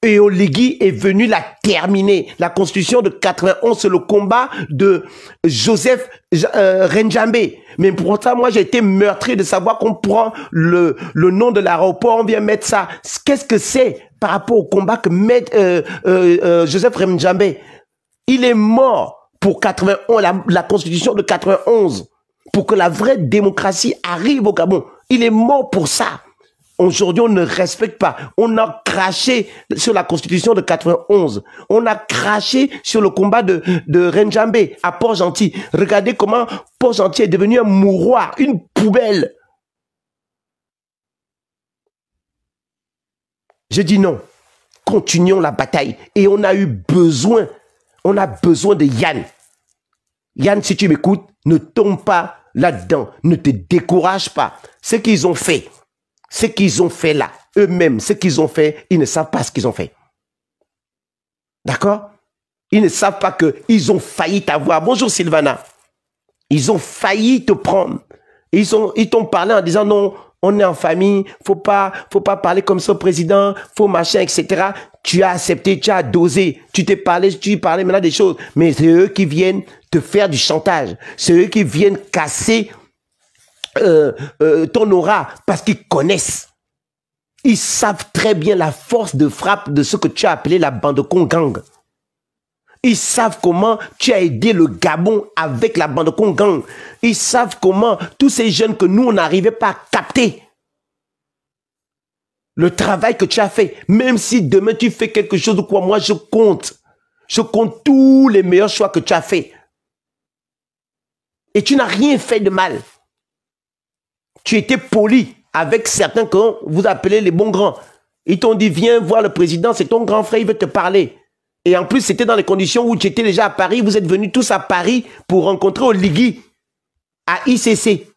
Et Oligui est venu la terminer. La constitution de 91, c'est le combat de Joseph Renjambe. Mais pour ça, moi, j'ai été meurtri de savoir qu'on prend le nom de l'aéroport, on vient mettre ça. Qu'est-ce que c'est par rapport au combat que met Joseph Renjambe? Il est mort pour 91, la constitution de 91, pour que la vraie démocratie arrive au Gabon. Il est mort pour ça. Aujourd'hui, on ne respecte pas. On a craché sur la constitution de 91. On a craché sur le combat de Renjambe à Port-Gentil. Regardez comment Port-Gentil est devenu un mouroir, une poubelle. Je dis non. Continuons la bataille. Et on a eu besoin. On a besoin de Yann. Yann, si tu m'écoutes, ne tombe pas là-dedans. Ne te décourage pas. Ce qu'ils ont fait. Ce qu'ils ont fait là, eux-mêmes, ce qu'ils ont fait, ils ne savent pas ce qu'ils ont fait. D'accord? Ils ne savent pas qu'ils ont failli t'avoir. Bonjour Sylvana. Ils ont failli te prendre. Ils t'ont parlé en disant non, on est en famille, faut pas parler comme ça au président, faut machin, etc. Tu as accepté, tu as dosé, tu parlais maintenant des choses. Mais c'est eux qui viennent te faire du chantage. C'est eux qui viennent casser ton aura parce qu'ils connaissent. Ils savent très bien la force de frappe de ce que tu as appelé la bande Congang. Ils savent comment tu as aidé le Gabon avec la bande Congang. Ils savent comment tous ces jeunes que nous on n'arrivait pas à capter. Le travail que tu as fait, même si demain tu fais quelque chose de quoi, moi je compte. Je compte tous les meilleurs choix que tu as fait. Et tu n'as rien fait de mal. Tu étais poli avec certains que vous appelez les bons grands. Ils t'ont dit, viens voir le président, c'est ton grand frère, il veut te parler. Et en plus, c'était dans les conditions où tu étais déjà à Paris. Vous êtes venus tous à Paris pour rencontrer Oligui à ICC.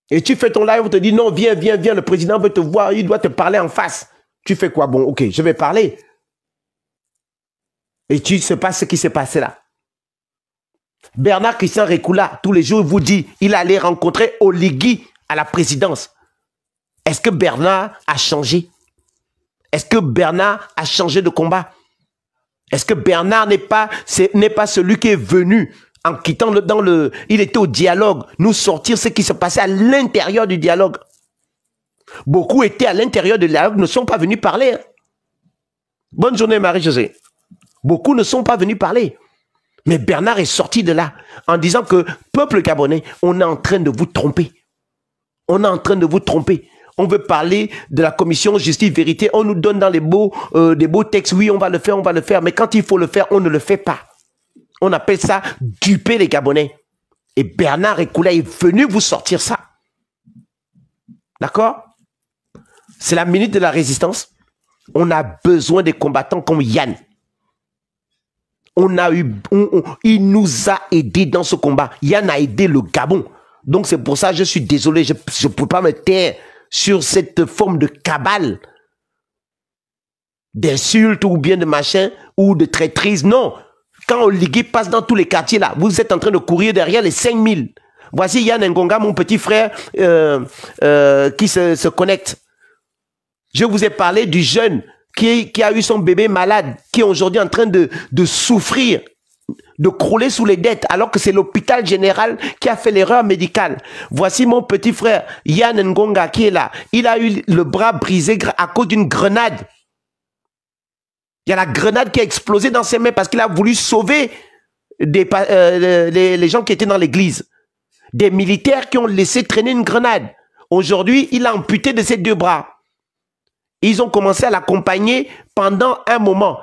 Et tu fais ton live, on te dit, non, viens, viens, viens, le président veut te voir, il doit te parler en face. Tu fais quoi? Bon, ok, je vais parler. Et tu sais pas ce qui s'est passé là. Bernard Christian Récoula, tous les jours, il vous dit, il allait rencontrer Oligui à la présidence. Est-ce que Bernard a changé? Est-ce que Bernard a changé de combat? Est-ce que Bernard n'est pas celui qui est venu en quittant il était au dialogue, nous sortir ce qui se passait à l'intérieur du dialogue. Beaucoup étaient à l'intérieur du dialogue, ne sont pas venus parler. Hein. Bonne journée Marie-Josée. Beaucoup ne sont pas venus parler. Mais Bernard est sorti de là en disant que, peuple gabonais, on est en train de vous tromper. On est en train de vous tromper. On veut parler de la commission justice vérité. On nous donne dans des beaux textes. Oui, on va le faire. Mais quand il faut le faire, on ne le fait pas. On appelle ça duper les Gabonais. Et Bernard Récoula est venu vous sortir ça. D'accord? C'est la minute de la résistance. On a besoin des combattants comme Yann. Il nous a aidés dans ce combat. Yann a aidé le Gabon. Donc c'est pour ça que je suis désolé. Je ne peux pas me taire sur cette forme de cabale, d'insultes ou bien de machin, ou de traîtrise. Non. Quand Oligui passe dans tous les quartiers là, vous êtes en train de courir derrière les 5000. Voici Yann Ngonga, mon petit frère, qui se connecte. Je vous ai parlé du jeune qui a eu son bébé malade, qui est aujourd'hui en train de souffrir, de crouler sous les dettes, alors que c'est l'hôpital général qui a fait l'erreur médicale. Voici mon petit frère, Yann Ngonga, qui est là. Il a eu le bras brisé à cause d'une grenade. Il y a la grenade qui a explosé dans ses mains parce qu'il a voulu sauver les gens qui étaient dans l'église. Des militaires qui ont laissé traîner une grenade. Aujourd'hui, il a amputé de ses deux bras. Ils ont commencé à l'accompagner pendant un moment.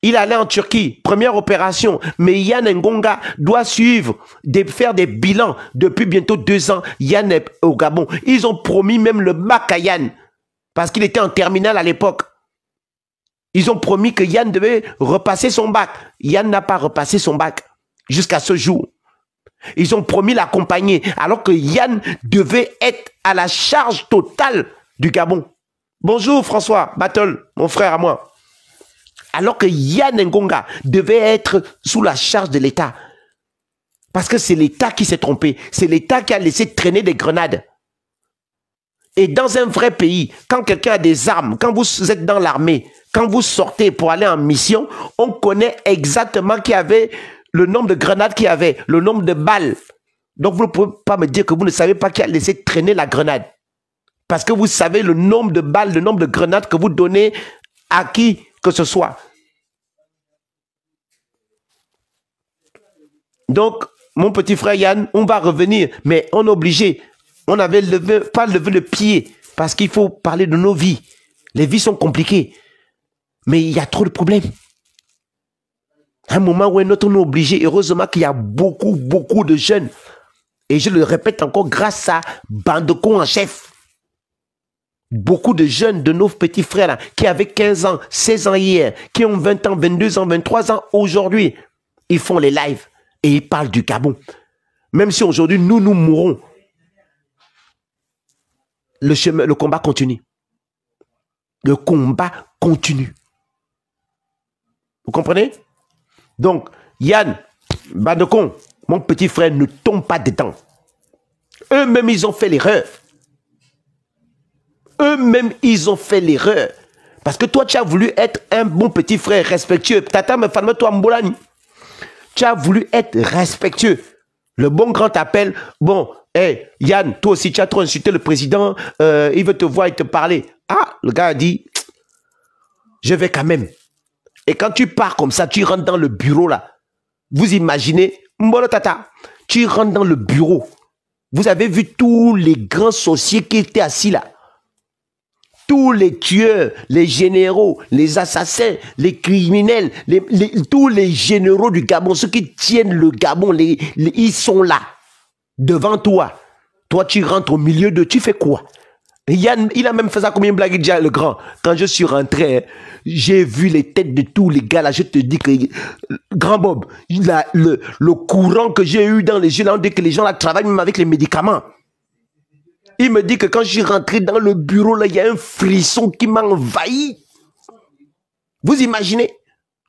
Il allait en Turquie, première opération. Mais Yann Ngonga doit faire des bilans depuis bientôt 2 ans. Yann est au Gabon. Ils ont promis même le bac à Yann parce qu'il était en terminale à l'époque. Ils ont promis que Yann devait repasser son bac. Yann n'a pas repassé son bac jusqu'à ce jour. Ils ont promis l'accompagner alors que Yann devait être à la charge totale du Gabon. Bonjour François Battle, mon frère à moi. Alors que Yann Ngonga devait être sous la charge de l'État. Parce que c'est l'État qui s'est trompé. C'est l'État qui a laissé traîner des grenades. Et dans un vrai pays, quand quelqu'un a des armes, quand vous êtes dans l'armée, quand vous sortez pour aller en mission, on connaît exactement qu'il y avait le nombre de grenades qu'il y avait, le nombre de balles. Donc vous ne pouvez pas me dire que vous ne savez pas qui a laissé traîner la grenade. Parce que vous savez le nombre de balles, le nombre de grenades que vous donnez à qui que ce soit. Donc, mon petit frère Yann, on va revenir, mais on est obligé. On n'avait pas levé le pied parce qu'il faut parler de nos vies. Les vies sont compliquées. Mais il y a trop de problèmes. À un moment où un autre, on est obligé. Heureusement qu'il y a beaucoup de jeunes. Et je le répète encore, grâce à Bandeko en chef. Beaucoup de jeunes de nos petits frères là, qui avaient 15 ans, 16 ans hier, qui ont 20 ans, 22 ans, 23 ans aujourd'hui, ils font les lives et ils parlent du Gabon. Même si aujourd'hui, nous mourrons, le combat continue. Le combat continue. Vous comprenez? Donc, Yann, Bandekon, mon petit frère, ne tombe pas dedans. Eux-mêmes, ils ont fait l'erreur. Eux-mêmes, ils ont fait l'erreur. Parce que toi, tu as voulu être un bon petit frère respectueux. Tata me falme toi Mbolani. Tu as voulu être respectueux. Le bon grand t'appelle. Bon, hey, Yann, toi aussi, tu as trop insulté le président. Il veut te voir et te parler. Ah, le gars a dit, je vais quand même. Et quand tu pars comme ça, tu rentres dans le bureau là. Vous imaginez, Mbolo Tata, tu rentres dans le bureau. Vous avez vu tous les grands sorciers qui étaient assis là. Tous les tueurs, les généraux, les assassins, les criminels, tous les généraux du Gabon, ceux qui tiennent le Gabon, ils sont là, devant toi. Toi, tu rentres au milieu de... Tu fais quoi? Yann, il a même fait ça comme une blague, déjà le grand. Quand je suis rentré, j'ai vu les têtes de tous les gars là. Je te dis que... Grand Bob, le courant que j'ai eu dans les yeux, là, on dit que les gens là travaillent même avec les médicaments. Il me dit que quand je suis rentré dans le bureau, là, il y a un frisson qui m'a envahi. Vous imaginez?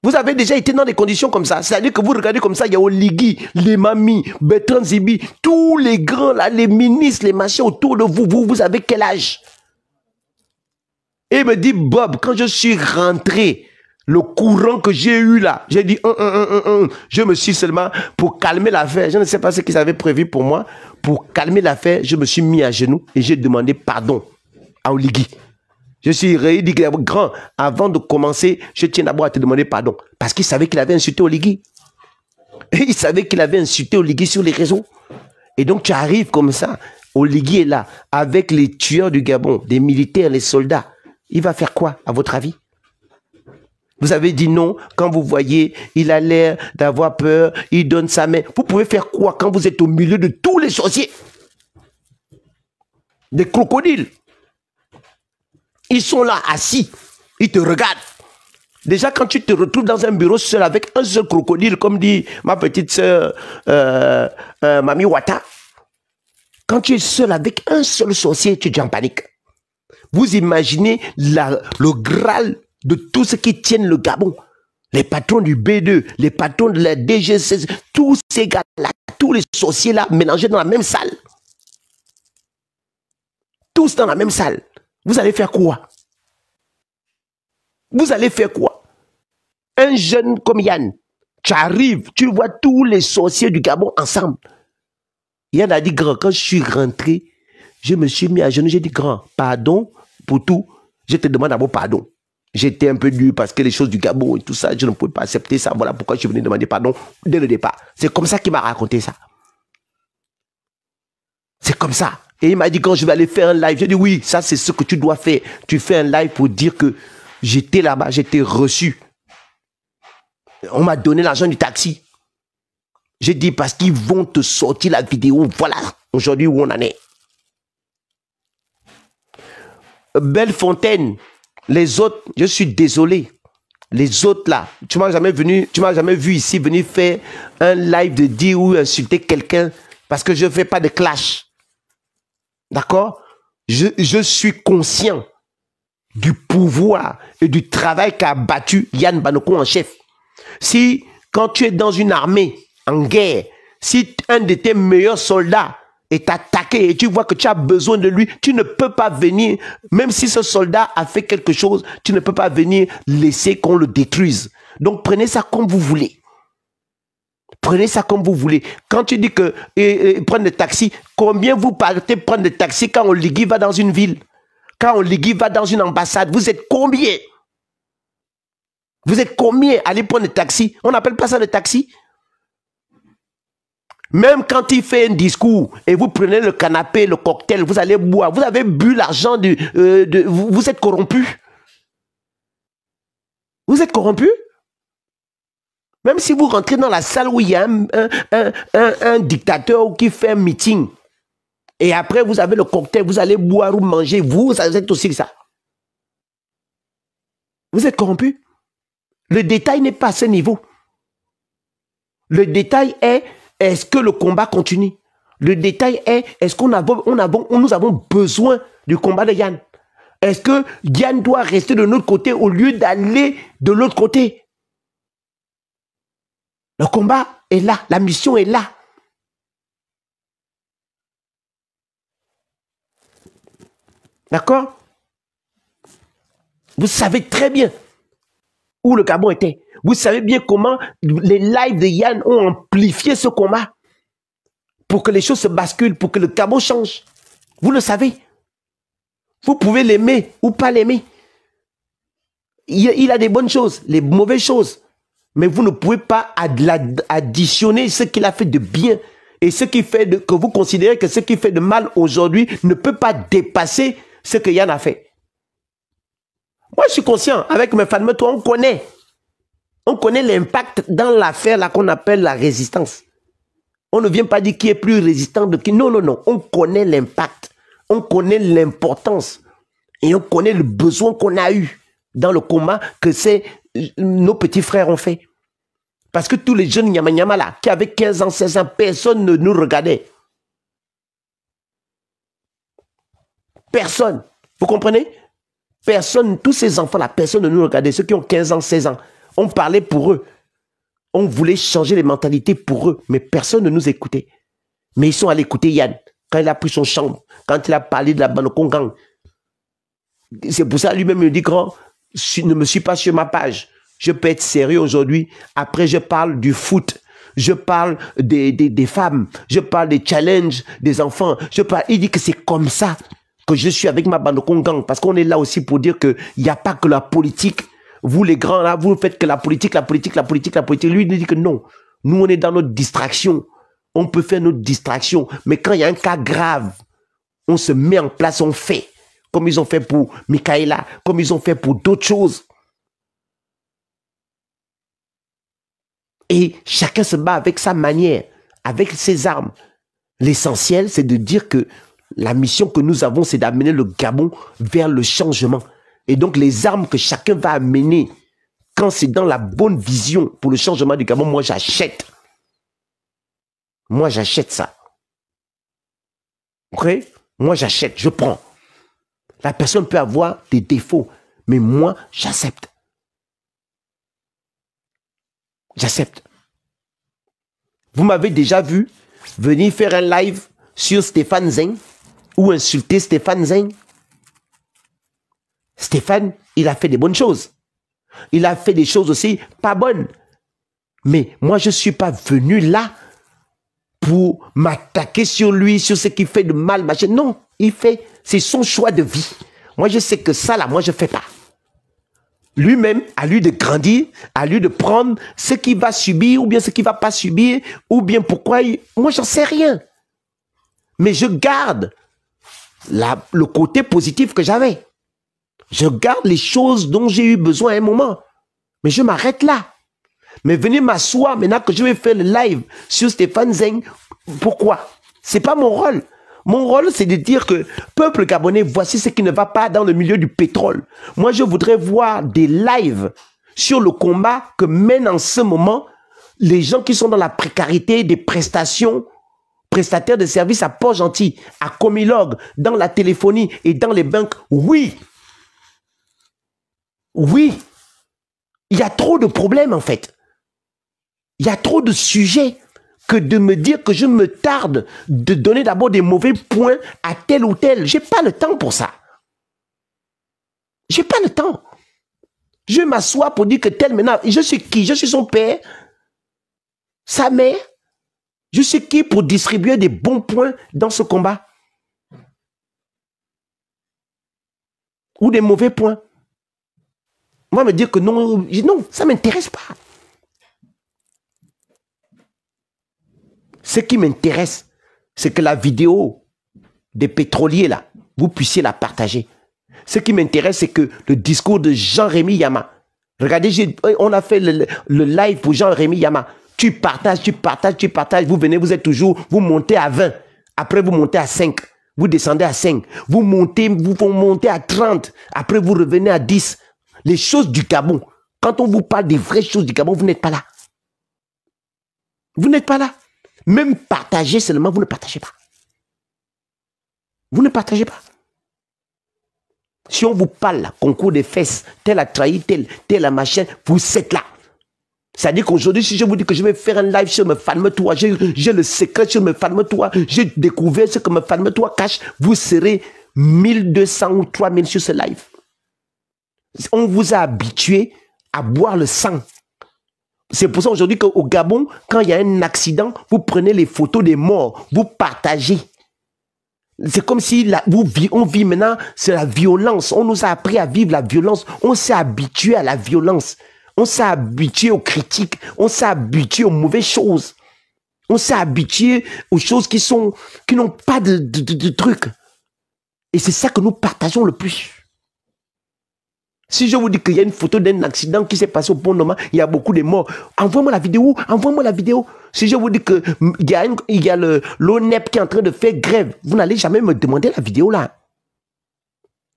Vous avez déjà été dans des conditions comme ça. C'est-à-dire que vous regardez comme ça, il y a Oligui, les mamies, Bertrand Zibi, tous les grands là, les ministres, les machins autour de vous. Vous avez quel âge? Et il me dit, Bob, quand je suis rentré, le courant que j'ai eu là, j'ai dit, je me suis seulement, pour calmer l'affaire, je ne sais pas ce qu'ils avaient prévu pour moi, pour calmer l'affaire, je me suis mis à genoux et j'ai demandé pardon à Oligui. Je suis dit, grand, avant de commencer, je tiens d'abord à te demander pardon. Parce qu'il savait qu'il avait insulté Oligui. Il savait qu'il avait insulté Oligui sur les réseaux. Et donc tu arrives comme ça, Oligui est là, avec les tueurs du Gabon, des militaires, les soldats. Il va faire quoi, à votre avis? Vous avez dit non, quand vous voyez, il a l'air d'avoir peur, il donne sa main. Vous pouvez faire quoi quand vous êtes au milieu de tous les sorciers? Des crocodiles. Ils sont là, assis. Ils te regardent. Déjà, quand tu te retrouves dans un bureau seul avec un seul crocodile, comme dit ma petite soeur, Mami Wata, quand tu es seul avec un seul sorcier, tu es en panique. Vous imaginez le Graal de tous ceux qui tiennent le Gabon. Les patrons du B2, les patrons de la DG16, tous ces gars-là, tous les sorciers-là, mélangés dans la même salle. Tous dans la même salle. Vous allez faire quoi? Vous allez faire quoi? Un jeune comme Yann, tu arrives, tu vois tous les sorciers du Gabon ensemble. Yann a dit, grand, quand je suis rentré, je me suis mis à genoux, j'ai dit, grand, pardon pour tout. Je te demande d'abord pardon. J'étais un peu dur parce que les choses du Gabon et tout ça, je ne pouvais pas accepter ça. Voilà pourquoi je suis venu demander pardon dès le départ. C'est comme ça qu'il m'a raconté ça. C'est comme ça. Et il m'a dit, quand je vais aller faire un live, j'ai dit, oui, ça c'est ce que tu dois faire. Tu fais un live pour dire que j'étais là-bas, j'étais reçu. On m'a donné l'argent du taxi. J'ai dit, parce qu'ils vont te sortir la vidéo. Voilà, aujourd'hui où on en est. Bellefontaine, les autres, je suis désolé. Les autres là, tu m'as jamais vu ici venir faire un live de dire ou insulter quelqu'un parce que je ne fais pas de clash. D'accord? Je suis conscient du pouvoir et du travail qu'a battu Yann Banoko en chef. Si, quand tu es dans une armée, en guerre, si un de tes meilleurs soldats est attaqué et tu vois que tu as besoin de lui, tu ne peux pas venir, même si ce soldat a fait quelque chose, tu ne peux pas venir laisser qu'on le détruise. Donc prenez ça comme vous voulez. Prenez ça comme vous voulez. Quand tu dis que prendre des taxis, combien vous partez prendre des taxis quand Oligui va dans une ville? Quand Oligui va dans une ambassade, vous êtes combien? Vous êtes combien à aller prendre des taxis? On n'appelle pas ça des taxis. Même quand il fait un discours et vous prenez le canapé, le cocktail, vous allez boire. Vous avez bu l'argent vous êtes corrompu. Vous êtes corrompu. Même si vous rentrez dans la salle où il y a un dictateur qui fait un meeting et après vous avez le cocktail, vous allez boire ou manger, vous êtes aussi ça. Vous êtes corrompu. Le détail n'est pas à ce niveau. Le détail est, est-ce que le combat continue? Le détail est, est-ce qu'on nous avons besoin du combat de Yann? Est-ce que Yann doit rester de notre côté au lieu d'aller de l'autre côté? Le combat est là, la mission est là. D'accord? Vous savez très bien où le Gabon était. Vous savez bien comment les lives de Yann ont amplifié ce combat pour que les choses se basculent, pour que le Gabon change. Vous le savez. Vous pouvez l'aimer ou pas l'aimer. Il a des bonnes choses, les mauvaises choses. Mais vous ne pouvez pas additionner ce qu'il a fait de bien Et ce qui fait que vous considérez que ce qui fait de mal aujourd'hui ne peut pas dépasser ce que Yann a fait. Moi, je suis conscient, avec mes fans, toi, on connaît. On connaît l'impact dans l'affaire là qu'on appelle la résistance. On ne vient pas dire qui est plus résistant de qui. Non, non, non. On connaît l'impact. On connaît l'importance. Et on connaît le besoin qu'on a eu dans le combat que nos petits frères ont fait. Parce que tous les jeunes Nyama là, qui avaient 15 ans, 16 ans, personne ne nous regardait. Personne. Vous comprenez? Personne, tous ces enfants-là, personne ne nous regardait. Ceux qui ont 15 ans, 16 ans, on parlait pour eux. On voulait changer les mentalités pour eux, mais personne ne nous écoutait. Mais ils sont allés écouter Yann, quand il a pris son chambre, quand il a parlé de la Banokongang. C'est pour ça lui-même il dit, grand, je ne me suis pas sur ma page. Je peux être sérieux aujourd'hui. Après, je parle du foot. Je parle des femmes. Je parle des challenges des enfants. Il dit que c'est comme ça que je suis avec ma Banokongang. Parce qu'on est là aussi pour dire qu'il n'y a pas que la politique. Vous, les grands, là, vous faites que la politique, la politique, la politique, la politique. Lui, il dit que non. Nous, on est dans notre distraction. On peut faire notre distraction. Mais quand il y a un cas grave, on se met en place, on fait. Comme ils ont fait pour Michaela, comme ils ont fait pour d'autres choses. Et chacun se bat avec sa manière, avec ses armes. L'essentiel, c'est de dire que la mission que nous avons, c'est d'amener le Gabon vers le changement. Et donc, les armes que chacun va amener, quand c'est dans la bonne vision pour le changement du Gabon, moi, j'achète. Moi, j'achète ça. Ok? Moi, j'achète, je prends. La personne peut avoir des défauts, mais moi, j'accepte. J'accepte. Vous m'avez déjà vu venir faire un live sur Stéphane Zeng ou insulter Stéphane Zeng. Stéphane, il a fait des bonnes choses. Il a fait des choses aussi pas bonnes. Mais moi, je ne suis pas venu là pour m'attaquer sur lui, sur ce qu'il fait de mal. Machin. Non, c'est son choix de vie. Moi, je sais que ça, là, moi, je ne fais pas. Lui-même, à lui de grandir, à lui de prendre ce qu'il va subir, ou bien ce qu'il ne va pas subir, ou bien pourquoi. Moi, j'en sais rien. Mais je garde le côté positif que j'avais. Je garde les choses dont j'ai eu besoin à un moment. Mais je m'arrête là. Mais venez m'asseoir maintenant que je vais faire le live sur Stéphane Zeng. Pourquoi? Ce n'est pas mon rôle. Mon rôle, c'est de dire que, peuple gabonais, voici ce qui ne va pas dans le milieu du pétrole. Moi, je voudrais voir des lives sur le combat que mènent en ce moment les gens qui sont dans la précarité des prestations, prestataires de services à Port-Gentil, à Comilog, dans la téléphonie et dans les banques. Oui. Oui. Il y a trop de problèmes, en fait. Il y a trop de sujets que de me dire que je me tarde de donner d'abord des mauvais points à tel ou tel. Je n'ai pas le temps pour ça. Je n'ai pas le temps. Je m'assois pour dire que tel maintenant, je suis qui? Je suis son père, sa mère. Je suis qui pour distribuer des bons points dans ce combat? Ou des mauvais points? Moi, me dire que non, non, ça ne m'intéresse pas. Ce qui m'intéresse, c'est que la vidéo des pétroliers, là, vous puissiez la partager. Ce qui m'intéresse, c'est que le discours de Jean-Rémy Yama, regardez, on a fait le live pour Jean-Rémy Yama. Tu partages, tu partages, tu partages. Vous venez, vous êtes toujours, vous montez à 20. Après, vous montez à 5. Vous descendez à 5. Vous montez à 30. Après, vous revenez à 10. Les choses du Gabon. Quand on vous parle des vraies choses du Gabon, vous n'êtes pas là. Vous n'êtes pas là. Même partager seulement, vous ne partagez pas. Vous ne partagez pas. Si on vous parle, là, concours des fesses, tel a trahi, tel a machin, vous êtes là. C'est-à-dire qu'aujourd'hui, si je vous dis que je vais faire un live sur me Falme-toi, j'ai le secret sur me Falme-toi, j'ai découvert ce que me Falme-toi cache, vous serez 1200 ou 3000 sur ce live. On vous a habitué à boire le sang. C'est pour ça aujourd'hui qu'au Gabon, quand il y a un accident, vous prenez les photos des morts, vous partagez. C'est comme si on vit maintenant, c'est la violence. On nous a appris à vivre la violence. On s'est habitué à la violence. On s'est habitué aux critiques. On s'est habitué aux mauvaises choses. On s'est habitué aux choses qui n'ont pas de trucs. Et c'est ça que nous partageons le plus. Si je vous dis qu'il y a une photo d'un accident qui s'est passé au pont Noma, il y a beaucoup de morts. Envoie-moi la vidéo, envoie-moi la vidéo. Si je vous dis qu'il y a l'ONEP qui est en train de faire grève, vous n'allez jamais me demander la vidéo là.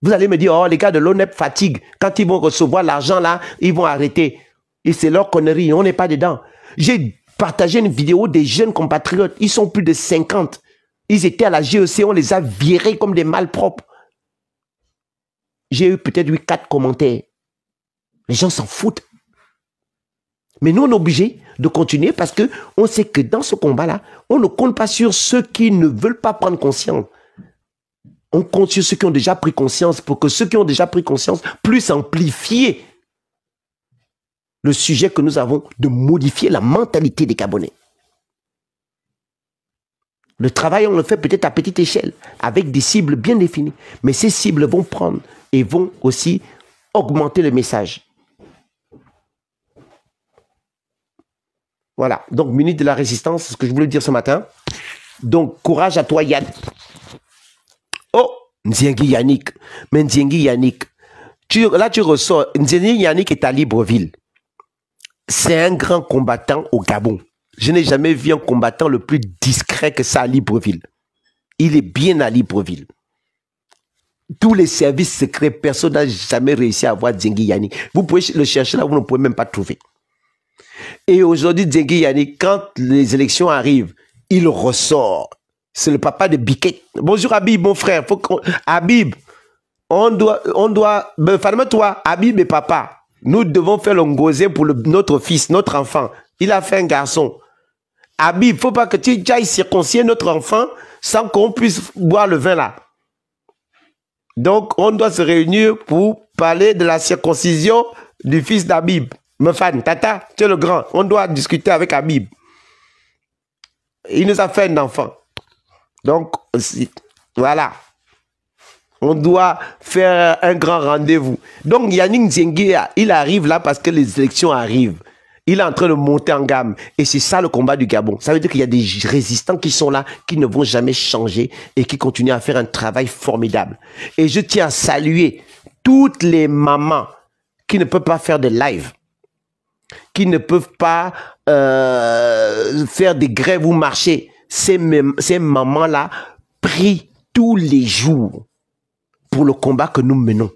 Vous allez me dire, oh, les gars de l'ONEP fatiguent. Quand ils vont recevoir l'argent là, ils vont arrêter. Et c'est leur connerie, on n'est pas dedans. J'ai partagé une vidéo des jeunes compatriotes. Ils sont plus de 50. Ils étaient à la GEC, on les a virés comme des malpropres. J'ai eu peut-être 4 commentaires. Les gens s'en foutent. Mais nous, on est obligés de continuer parce qu'on sait que dans ce combat-là, on ne compte pas sur ceux qui ne veulent pas prendre conscience. On compte sur ceux qui ont déjà pris conscience pour que ceux qui ont déjà pris conscience puissent amplifier le sujet que nous avons de modifier la mentalité des Gabonais. Le travail, on le fait peut-être à petite échelle, avec des cibles bien définies. Mais ces cibles vont prendre et vont aussi augmenter le message. Voilà. Donc, minute de la résistance, c'est ce que je voulais dire ce matin. Donc, courage à toi, Yann. Oh, Nziengi Yannick. Mais Nziengi Yannick, là, tu ressors. Nziengi Yannick est à Libreville. C'est un grand combattant au Gabon. Je n'ai jamais vu un combattant le plus discret que ça à Libreville. Il est bien à Libreville. Tous les services secrets, personne n'a jamais réussi à avoir Nziengi Yannick. Vous pouvez le chercher là, vous ne pouvez même pas trouver. Et aujourd'hui, Nziengi Yannick, quand les élections arrivent, il ressort. C'est le papa de Biquet. Bonjour Habib, mon frère. Habib, on doit, ferme-toi, Habib et papa. Nous devons faire le ngosé pour notre fils, notre enfant. Il a fait un garçon. Habib, il ne faut pas que tu ailles circoncire notre enfant sans qu'on puisse boire le vin là. Donc, on doit se réunir pour parler de la circoncision du fils d'Habib. Mefan, Tata, tu es le grand. On doit discuter avec Habib. Il nous a fait un enfant. Donc, voilà. On doit faire un grand rendez-vous. Donc, Yannick Nziengi, il arrive là parce que les élections arrivent. Il est en train de monter en gamme. Et c'est ça le combat du Gabon. Ça veut dire qu'il y a des résistants qui sont là, qui ne vont jamais changer et qui continuent à faire un travail formidable. Et je tiens à saluer toutes les mamans qui ne peuvent pas faire de live, qui ne peuvent pas faire des grèves ou marcher. Ces mamans-là prient tous les jours pour le combat que nous menons.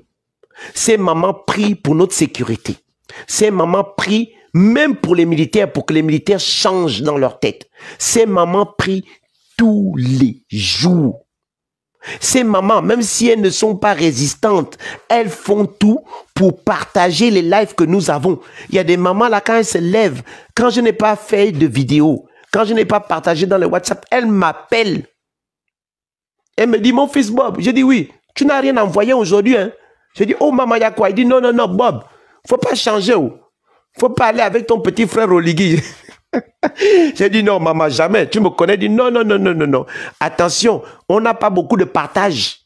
Ces mamans prient pour notre sécurité. Ces mamans prient même pour les militaires, pour que les militaires changent dans leur tête. Ces mamans prient tous les jours. Ces mamans, même si elles ne sont pas résistantes, elles font tout pour partager les lives que nous avons. Il y a des mamans là, quand elles se lèvent, quand je n'ai pas fait de vidéo, quand je n'ai pas partagé dans le WhatsApp, elles m'appellent. Elle me dit, mon fils Bob. Je dis, oui, tu n'as rien envoyé aujourd'hui. Hein? Je dis, oh maman, il y a quoi? Il dit, non, non, non, Bob, faut pas changer. Oh. Faut pas aller avec ton petit frère Oligui. J'ai dit, non, maman, jamais. Tu me connais? Elle dit, non, non, non, non, non, non. Attention, on n'a pas beaucoup de partage.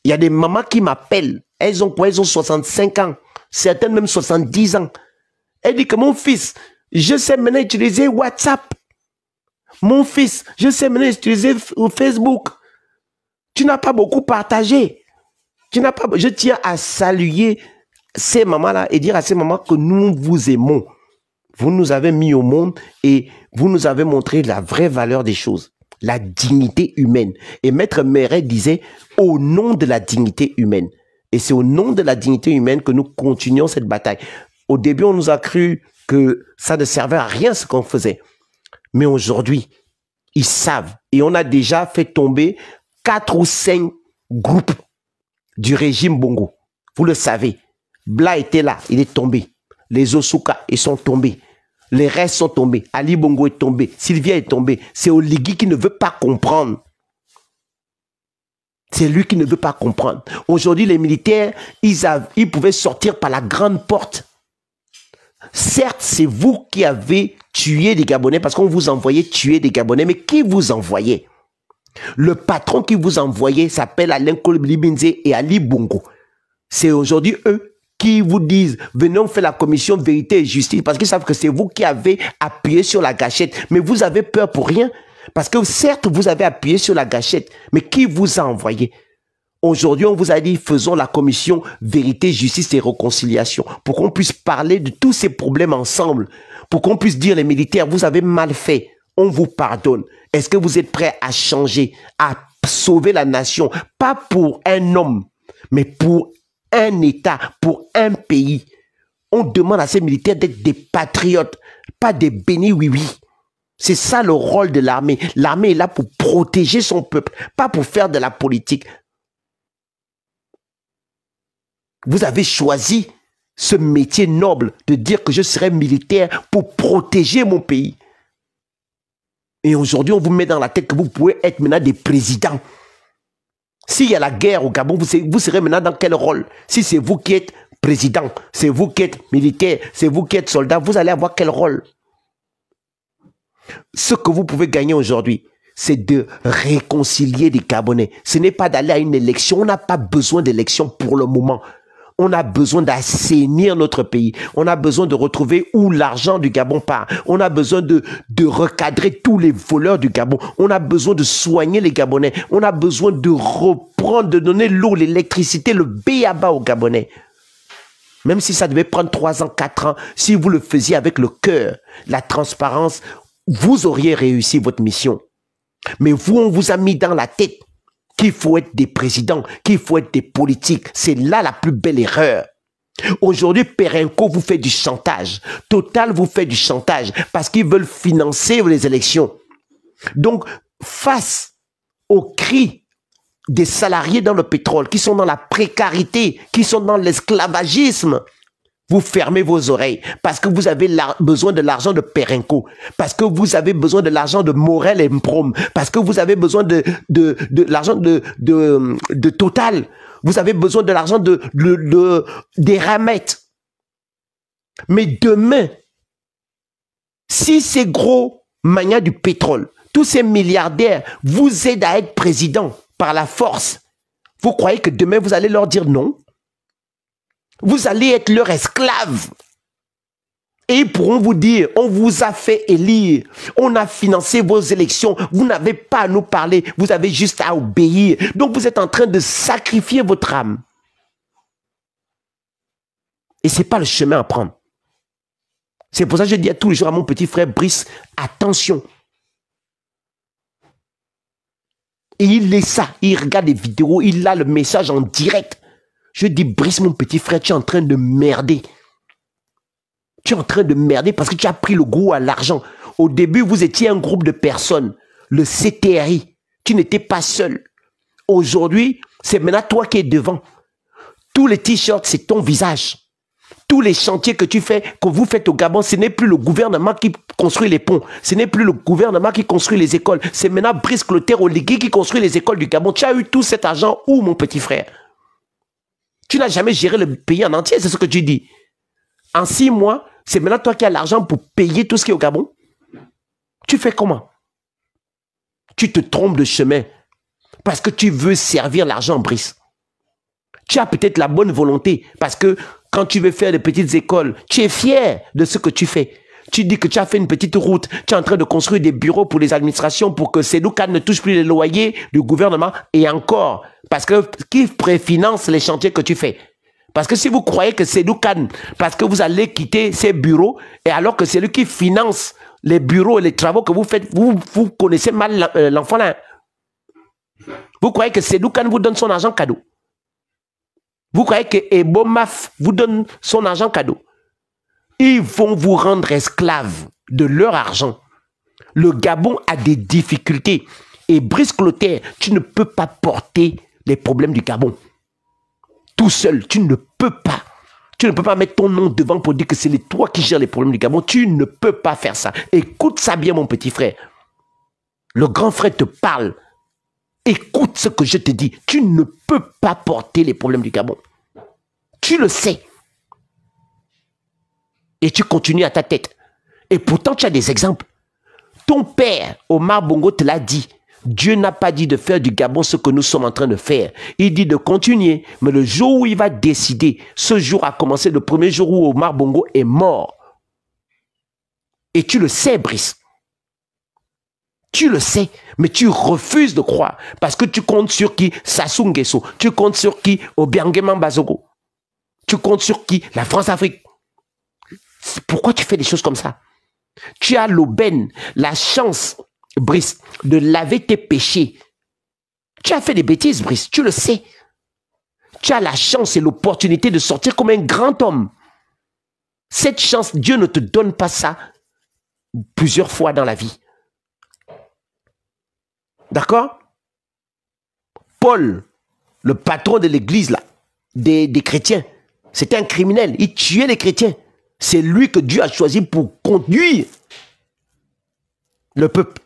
Il y a des mamans qui m'appellent. Elles ont quoi? Elles ont 65 ans. Certaines même 70 ans. Elle dit que mon fils, je sais maintenant utiliser WhatsApp. Mon fils, je sais maintenant utiliser Facebook. Tu n'as pas beaucoup partagé. Tu n'as pas. Je tiens à saluer ces mamans-là et dire à ces mamans que nous vous aimons. Vous nous avez mis au monde et vous nous avez montré la vraie valeur des choses, la dignité humaine. Et Maître Méret disait au nom de la dignité humaine. Et c'est au nom de la dignité humaine que nous continuons cette bataille. Au début, on nous a cru que ça ne servait à rien ce qu'on faisait. Mais aujourd'hui, ils savent. Et on a déjà fait tomber 4 ou 5 groupes du régime Bongo. Vous le savez. Bla était là, il est tombé. Les Osuka, ils sont tombés. Les restes sont tombés. Ali Bongo est tombé. Sylvia est tombée. C'est Oligui qui ne veut pas comprendre. C'est lui qui ne veut pas comprendre. Aujourd'hui, les militaires, ils pouvaient sortir par la grande porte. Certes, c'est vous qui avez tué des Gabonais parce qu'on vous envoyait tuer des Gabonais. Mais qui vous envoyait? Le patron qui vous envoyait s'appelle Alain Colibinze et Ali Bongo. C'est aujourd'hui eux qui vous disent, venez, on fait la commission vérité et justice, parce qu'ils savent que c'est vous qui avez appuyé sur la gâchette. Mais vous avez peur pour rien, parce que certes, vous avez appuyé sur la gâchette, mais qui vous a envoyé? Aujourd'hui, on vous a dit, faisons la commission vérité, justice et réconciliation, pour qu'on puisse parler de tous ces problèmes ensemble, pour qu'on puisse dire, les militaires, vous avez mal fait, on vous pardonne. Est-ce que vous êtes prêts à changer, à sauver la nation, pas pour un homme, mais pour un État, pour un pays? On demande à ces militaires d'être des patriotes, pas des bénis oui-oui. C'est ça le rôle de l'armée. L'armée est là pour protéger son peuple, pas pour faire de la politique. Vous avez choisi ce métier noble de dire que je serai militaire pour protéger mon pays. Et aujourd'hui, on vous met dans la tête que vous pouvez être maintenant des présidents. S'il y a la guerre au Gabon, vous serez maintenant dans quel rôle? Si c'est vous qui êtes président, c'est vous qui êtes militaire, c'est vous qui êtes soldat, vous allez avoir quel rôle? Ce que vous pouvez gagner aujourd'hui, c'est de réconcilier les Gabonais. Ce n'est pas d'aller à une élection. On n'a pas besoin d'élection pour le moment. On a besoin d'assainir notre pays. On a besoin de retrouver où l'argent du Gabon part. On a besoin de recadrer tous les voleurs du Gabon. On a besoin de soigner les Gabonais. On a besoin de reprendre, de donner l'eau, l'électricité, le b.a.-ba aux Gabonais. Même si ça devait prendre 3 ans, 4 ans, si vous le faisiez avec le cœur, la transparence, vous auriez réussi votre mission. Mais vous, on vous a mis dans la tête qu'il faut être des présidents, qu'il faut être des politiques. C'est là la plus belle erreur. Aujourd'hui, Perenco vous fait du chantage. Total vous fait du chantage parce qu'ils veulent financer les élections. Donc, face aux cris des salariés dans le pétrole, qui sont dans la précarité, qui sont dans l'esclavagisme, vous fermez vos oreilles parce que vous avez besoin de l'argent de Perenco, parce que vous avez besoin de l'argent de Morel et Mprom, parce que vous avez besoin de l'argent de Total, vous avez besoin de l'argent des ramettes. Mais demain, si ces gros magnats du pétrole, tous ces milliardaires vous aident à être président par la force, vous croyez que demain vous allez leur dire non? Vous allez être leur esclave. Et ils pourront vous dire, on vous a fait élire, on a financé vos élections, vous n'avez pas à nous parler, vous avez juste à obéir. Donc vous êtes en train de sacrifier votre âme. Et ce n'est pas le chemin à prendre. C'est pour ça que je dis tous les jours à mon petit frère Brice, attention. Et il lit ça, il regarde les vidéos, il a le message en direct. Je dis, Brice, mon petit frère, tu es en train de merder. Tu es en train de merder parce que tu as pris le goût à l'argent. Au début, vous étiez un groupe de personnes, le CTRI. Tu n'étais pas seul. Aujourd'hui, c'est maintenant toi qui es devant. Tous les t-shirts, c'est ton visage. Tous les chantiers que tu fais, que vous faites au Gabon, ce n'est plus le gouvernement qui construit les ponts. Ce n'est plus le gouvernement qui construit les écoles. C'est maintenant Brice Clotaire Oligui qui construit les écoles du Gabon. Tu as eu tout cet argent où, mon petit frère? Tu n'as jamais géré le pays en entier, c'est ce que tu dis. En 6 mois, c'est maintenant toi qui as l'argent pour payer tout ce qui est au Gabon. Tu fais comment? Tu te trompes de chemin parce que tu veux servir l'argent, Brice. Tu as peut-être la bonne volonté parce que quand tu veux faire des petites écoles, tu es fier de ce que tu fais. Tu dis que tu as fait une petite route, tu es en train de construire des bureaux pour les administrations pour que Sédou Kane ne touche plus les loyers du gouvernement et encore, parce que qui préfinance les chantiers que tu fais? Parce que si vous croyez que Sédou Kane, parce que vous allez quitter ces bureaux, et alors que c'est lui qui finance les bureaux et les travaux que vous faites, vous connaissez mal l'enfant là. Vous croyez que Sédou Kane vous donne son argent cadeau? Vous croyez que Ebo Maf vous donne son argent cadeau? Ils vont vous rendre esclaves de leur argent. Le Gabon a des difficultés. Et Brice Clotaire, tu ne peux pas porter les problèmes du Gabon. Tout seul, tu ne peux pas. Tu ne peux pas mettre ton nom devant pour dire que c'est toi qui gères les problèmes du Gabon. Tu ne peux pas faire ça. Écoute ça bien, mon petit frère. Le grand frère te parle. Écoute ce que je te dis. Tu ne peux pas porter les problèmes du Gabon. Tu le sais. Et tu continues à ta tête. Et pourtant, tu as des exemples. Ton père, Omar Bongo, te l'a dit. Dieu n'a pas dit de faire du Gabon ce que nous sommes en train de faire. Il dit de continuer. Mais le jour où il va décider, ce jour a commencé le premier jour où Omar Bongo est mort. Et tu le sais, Brice. Tu le sais, mais tu refuses de croire. Parce que tu comptes sur qui? Sassou Nguesso. Tu comptes sur qui? Obiangema Bazogo. Tu comptes sur qui? La France-Afrique. Pourquoi tu fais des choses comme ça? Tu as l'aubaine, la chance, Brice, de laver tes péchés. Tu as fait des bêtises, Brice, tu le sais. Tu as la chance et l'opportunité de sortir comme un grand homme. Cette chance, Dieu ne te donne pas ça plusieurs fois dans la vie. D'accord? Paul, le patron de l'église, là, des chrétiens, c'était un criminel. Il tuait les chrétiens. C'est lui que Dieu a choisi pour conduire le peuple.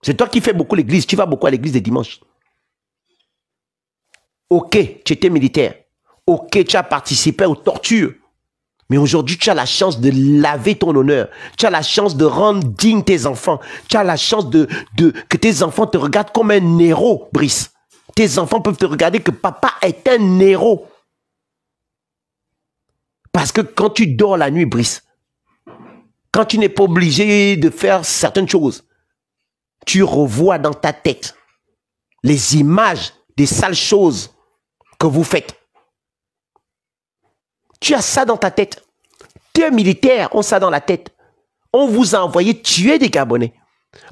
C'est toi qui fais beaucoup l'église. Tu vas beaucoup à l'église les dimanches. Ok, tu étais militaire. Ok, tu as participé aux tortures. Mais aujourd'hui, tu as la chance de laver ton honneur. Tu as la chance de rendre digne tes enfants. Tu as la chance que tes enfants te regardent comme un héros, Brice. Tes enfants peuvent te regarder que papa est un héros. Parce que quand tu dors la nuit, Brice, quand tu n'es pas obligé de faire certaines choses, tu revois dans ta tête les images des sales choses que vous faites. Tu as ça dans ta tête. Tes militaires ont ça dans la tête. On vous a envoyé tuer des Gabonais.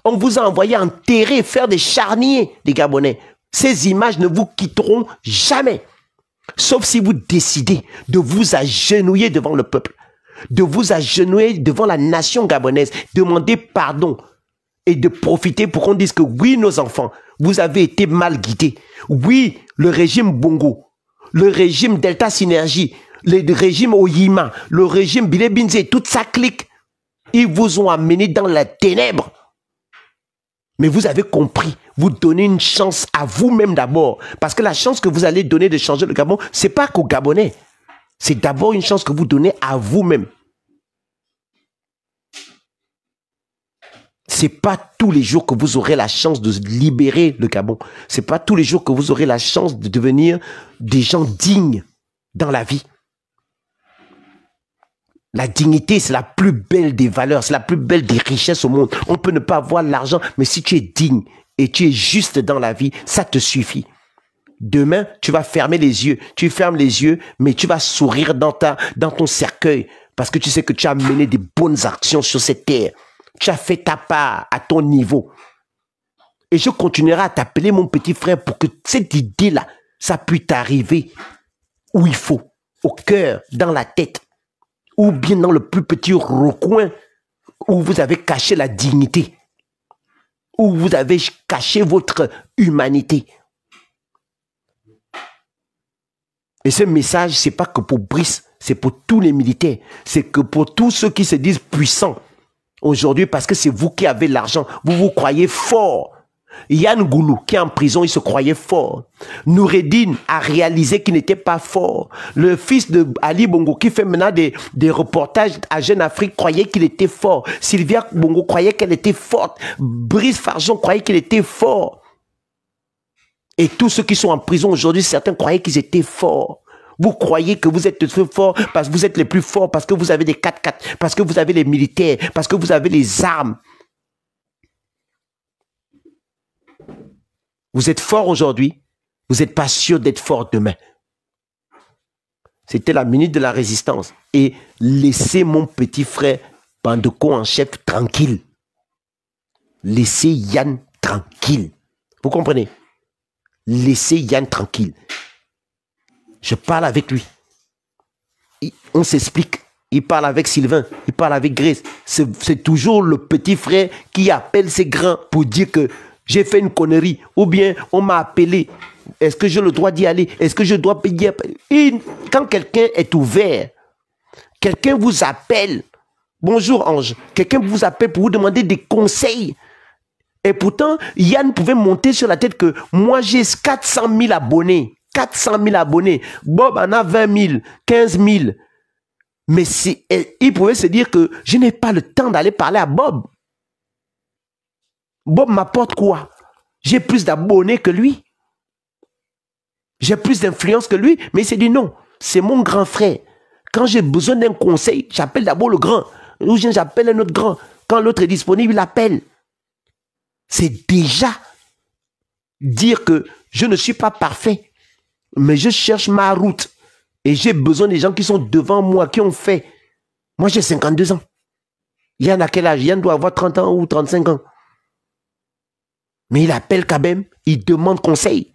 On vous a envoyé enterrer, faire des charniers des Gabonais. Ces images ne vous quitteront jamais. Sauf si vous décidez de vous agenouiller devant le peuple, de vous agenouiller devant la nation gabonaise, demander pardon et de profiter pour qu'on dise que oui, nos enfants, vous avez été mal guidés. Oui, le régime Bongo, le régime Delta Synergie, le régime Oyima, le régime Bilé Binze, toute sa clique, ils vous ont amené dans la ténèbre. Mais vous avez compris, vous donnez une chance à vous-même d'abord. Parce que la chance que vous allez donner de changer le Gabon, ce n'est pas qu'aux Gabonais. C'est d'abord une chance que vous donnez à vous-même. Ce n'est pas tous les jours que vous aurez la chance de libérer le Gabon. Ce n'est pas tous les jours que vous aurez la chance de devenir des gens dignes dans la vie. La dignité, c'est la plus belle des valeurs, c'est la plus belle des richesses au monde. On peut ne pas avoir l'argent, mais si tu es digne et tu es juste dans la vie, ça te suffit. Demain, tu vas fermer les yeux. Tu fermes les yeux, mais tu vas sourire dans ton cercueil parce que tu sais que tu as mené des bonnes actions sur cette terre. Tu as fait ta part à ton niveau. Et je continuerai à t'appeler mon petit frère pour que cette idée-là, ça puisse t'arriver où il faut, au cœur, dans la tête. Ou bien dans le plus petit recoin où vous avez caché la dignité, où vous avez caché votre humanité. Et ce message, ce n'est pas que pour Brice, c'est pour tous les militaires, c'est que pour tous ceux qui se disent puissants aujourd'hui, parce que c'est vous qui avez l'argent, vous vous croyez fort. Yann Goulou, qui est en prison, il se croyait fort. Noureddine a réalisé qu'il n'était pas fort. Le fils de Ali Bongo, qui fait maintenant des reportages à Jeune Afrique, croyait qu'il était fort. Sylvia Bongo croyait qu'elle était forte. Brice Farjon croyait qu'il était fort. Et tous ceux qui sont en prison aujourd'hui, certains croyaient qu'ils étaient forts. Vous croyez que vous êtes forts parce que vous êtes les plus forts, parce que vous avez des 4x4, parce que vous avez les militaires, parce que vous avez les armes. Vous êtes fort aujourd'hui, vous n'êtes pas sûr d'être fort demain. C'était la minute de la résistance. Et laissez mon petit frère Bandeko en chef tranquille. Laissez Yann tranquille. Vous comprenez? Laissez Yann tranquille. Je parle avec lui. On s'explique. Il parle avec Sylvain, il parle avec Grace. C'est toujours le petit frère qui appelle ses grands pour dire que j'ai fait une connerie, ou bien on m'a appelé. Est-ce que j'ai le droit d'y aller? Est-ce que je dois payer? Quand quelqu'un est ouvert, quelqu'un vous appelle. Bonjour Ange. Quelqu'un vous appelle pour vous demander des conseils. Et pourtant, Yann pouvait monter sur la tête que moi j'ai 400 000 abonnés. 400 000 abonnés. Bob en a 20 000, 15 000. Mais il pouvait se dire que je n'ai pas le temps d'aller parler à Bob. Bob m'apporte quoi? J'ai plus d'abonnés que lui. J'ai plus d'influence que lui. Mais il s'est dit non, c'est mon grand frère. Quand j'ai besoin d'un conseil, j'appelle d'abord le grand. Ou j'appelle un autre grand. Quand l'autre est disponible, il appelle. C'est déjà dire que je ne suis pas parfait, mais je cherche ma route. Et j'ai besoin des gens qui sont devant moi, qui ont fait. Moi, j'ai 52 ans. Yann a quel âge? Yann doit avoir 30 ans ou 35 ans. Mais il appelle quand même, il demande conseil.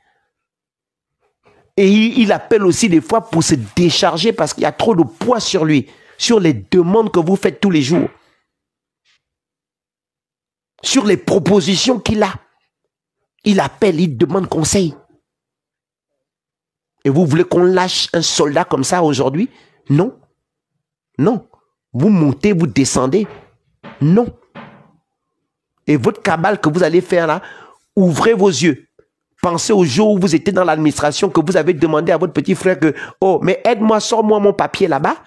Et il appelle aussi des fois pour se décharger parce qu'il y a trop de poids sur lui, sur les demandes que vous faites tous les jours, sur les propositions qu'il a. Il appelle, il demande conseil. Et vous voulez qu'on lâche un soldat comme ça aujourd'hui? Non. Non. Vous montez, vous descendez. Non. Et votre cabale que vous allez faire là, ouvrez vos yeux. Pensez au jour où vous étiez dans l'administration, que vous avez demandé à votre petit frère que, oh, mais aide-moi, sors-moi mon papier là-bas.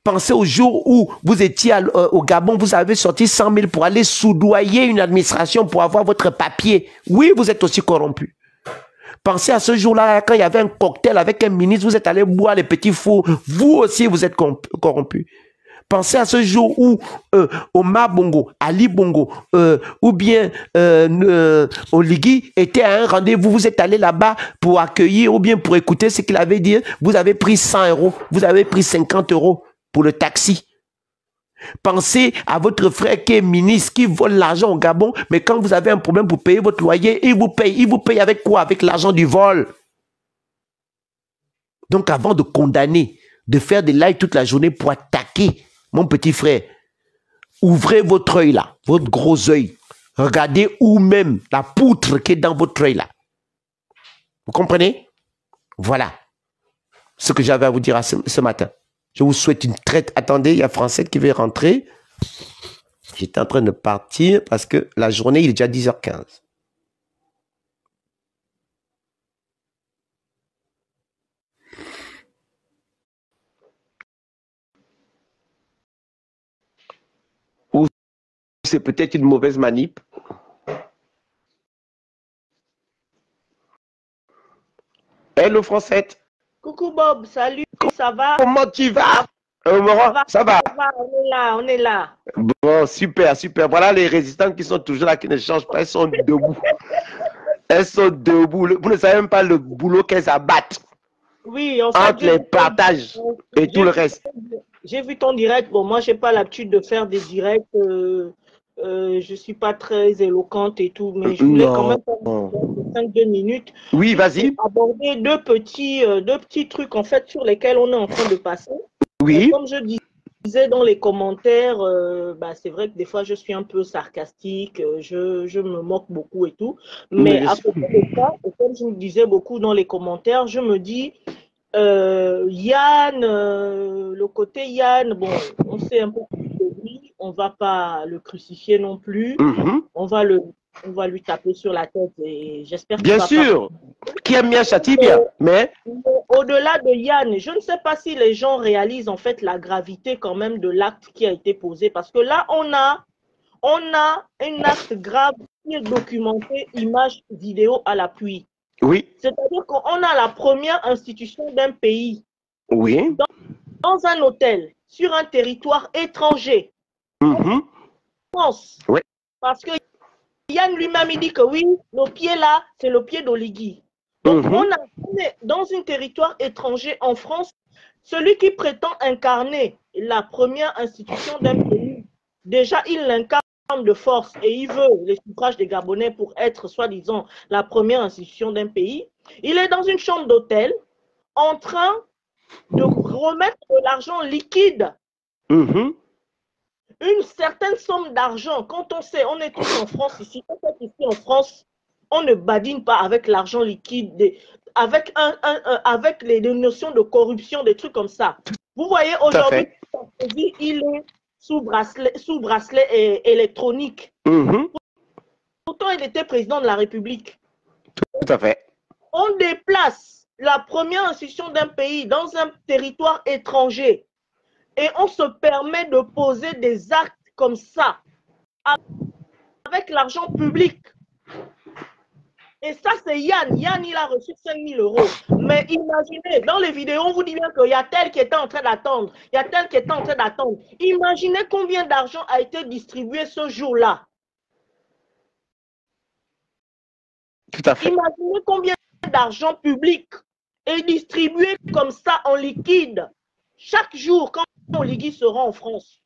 Pensez au jour où vous étiez au Gabon, vous avez sorti 100 000 pour aller soudoyer une administration pour avoir votre papier. Oui, vous êtes aussi corrompu. Pensez à ce jour-là, quand il y avait un cocktail avec un ministre, vous êtes allé boire les petits fours. Vous aussi, vous êtes corrompu. Pensez à ce jour où Omar Bongo, Ali Bongo, ou bien Oligui était à un rendez-vous. Vous êtes allé là-bas pour accueillir ou bien pour écouter ce qu'il avait dit. Vous avez pris 100 euros, vous avez pris 50 euros pour le taxi. Pensez à votre frère qui est ministre, qui vole l'argent au Gabon, mais quand vous avez un problème pour payer votre loyer, il vous paye. Il vous paye avec quoi? Avec l'argent du vol. Donc avant de condamner, de faire des lives toute la journée pour attaquer mon petit frère, ouvrez votre œil là, votre gros œil. Regardez où même la poutre qui est dans votre œil là. Vous comprenez? Voilà ce que j'avais à vous dire ce matin. Je vous souhaite une traite. Attendez, il y a Français qui veut rentrer. J'étais en train de partir parce que la journée, il est déjà 10h15. Ou c'est peut-être une mauvaise manip. Hello, Francette.
Coucou Bob, salut, ça va?
Comment tu vas? Moran, ça va?
On est là, on est là.
Bon, super, super. Voilà les résistants qui sont toujours là, qui ne changent pas, elles sont debout. Elles sont debout. Vous ne savez même pas le boulot qu'elles abattent.
Oui, en fait,
entre les partages et tout le reste.
J'ai vu ton direct. Bon, moi, j'ai pas l'habitude de faire des directs. Je suis pas très éloquente et tout, mais je voulais quand même faire 5-2 minutes.
Oui, vas-y.
Aborder deux petits trucs en fait sur lesquels on est en train de passer.
Oui.
Comme je disais dans les commentaires, c'est vrai que des fois je suis un peu sarcastique, je me moque beaucoup et tout. Mais à côté de ça, et comme je me disais beaucoup dans les commentaires, je me dis Yann, le côté Yann, bon, on sait un peu de lui, on va pas le crucifier non plus, on va lui taper sur la tête et j'espère qu'il va pas.
Bien sûr, qui aime bien châtie bien, mais
au-delà de Yann, je ne sais pas si les gens réalisent en fait la gravité quand même de l'acte qui a été posé, parce que là on a un acte grave qui est documenté, images, vidéos à l'appui.
Oui.
C'est-à-dire qu'on a la première institution d'un pays.
Oui.
Dans un hôtel, sur un territoire étranger. En France.
Oui.
Parce que Yann lui-même, il dit que oui, le pied là, c'est le pied d'Oligui. Donc, on est dans un territoire étranger en France, celui qui prétend incarner la première institution d'un pays, déjà, il l'incarne de force et il veut les suffrages des Gabonais pour être, soi-disant, la première institution d'un pays. Il est dans une chambre d'hôtel en train de remettre de l'argent liquide. Une certaine somme d'argent. Quand on sait, on est tous en France ici, on est ici en France, on ne badine pas avec l'argent liquide, avec les notions de corruption, des trucs comme ça. Vous voyez, aujourd'hui, il est sous bracelet électronique. Pourtant, il était président de la République.
Tout à fait.
On déplace la première institution d'un pays dans un territoire étranger et on se permet de poser des actes comme ça avec l'argent public. Et ça, c'est Yann. Yann, il a reçu 5 000 €. Mais imaginez, dans les vidéos, on vous dit bien qu'il y a tel qui était en train d'attendre. Il y a tel qui était en train d'attendre. Imaginez combien d'argent a été distribué ce jour-là.
Tout à fait.
Imaginez combien d'argent public est distribué comme ça en liquide chaque jour quand Oligui sera en France.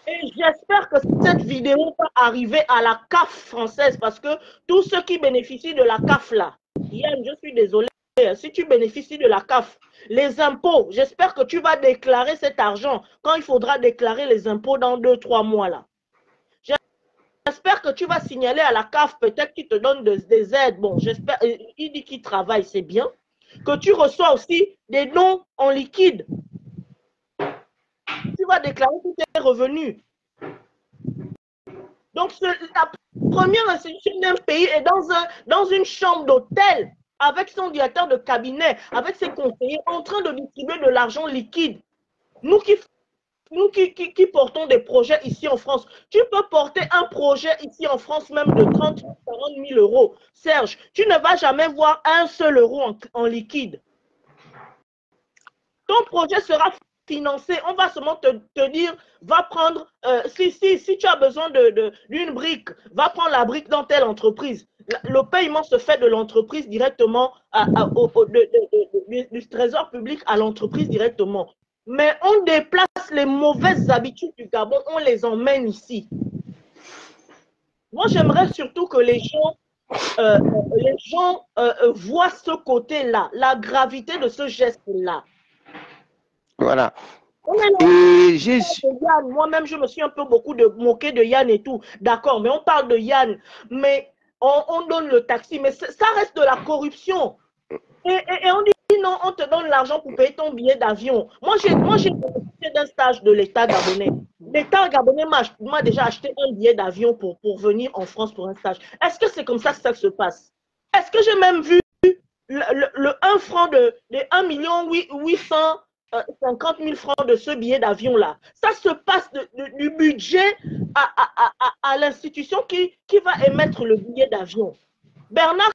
Et j'espère que cette vidéo va arriver à la CAF française parce que tous ceux qui bénéficient de la CAF là, Yann, je suis désolé, si tu bénéficies de la CAF, les impôts, j'espère que tu vas déclarer cet argent quand il faudra déclarer les impôts dans 2-3 mois là. J'espère que tu vas signaler à la CAF, peut-être qu'ils te donnent des aides. Bon, j'espère, il dit qu'il travaille, c'est bien. Que tu reçois aussi des dons en liquide. Tu vas déclarer tous tes revenus. Donc, la première institution d'un pays est dans une chambre d'hôtel avec son directeur de cabinet, avec ses conseillers, en train de distribuer de l'argent liquide. Nous qui portons des projets ici en France, tu peux porter un projet ici en France même de 30 000, 40 000 €. Serge, tu ne vas jamais voir un seul euro en liquide. Ton projet sera financé. On va seulement te dire, va prendre, si tu as besoin d'une brique, va prendre la brique dans telle entreprise. Le paiement se fait de l'entreprise directement, du trésor public à l'entreprise directement. Mais on déplace les mauvaises habitudes du Gabon, on les emmène ici. Moi, j'aimerais surtout que les gens voient ce côté-là, la gravité de ce geste-là.
Voilà.
Et moi-même, je me suis un peu moqué de Yann et tout. D'accord, mais on parle de Yann, mais on donne le taxi, mais ça reste de la corruption. Et on dit non, on te donne l'argent pour payer ton billet d'avion. Moi, j'ai bénéficié d'un stage de l'État gabonais. L'État gabonais m'a déjà acheté un billet d'avion pour venir en France pour un stage. Est-ce que c'est comme ça que ça se passe? Est-ce que j'ai même vu le 1 franc de 1 850 000 francs de ce billet d'avion-là? Ça se passe du budget à l'institution qui va émettre le billet d'avion. Bernard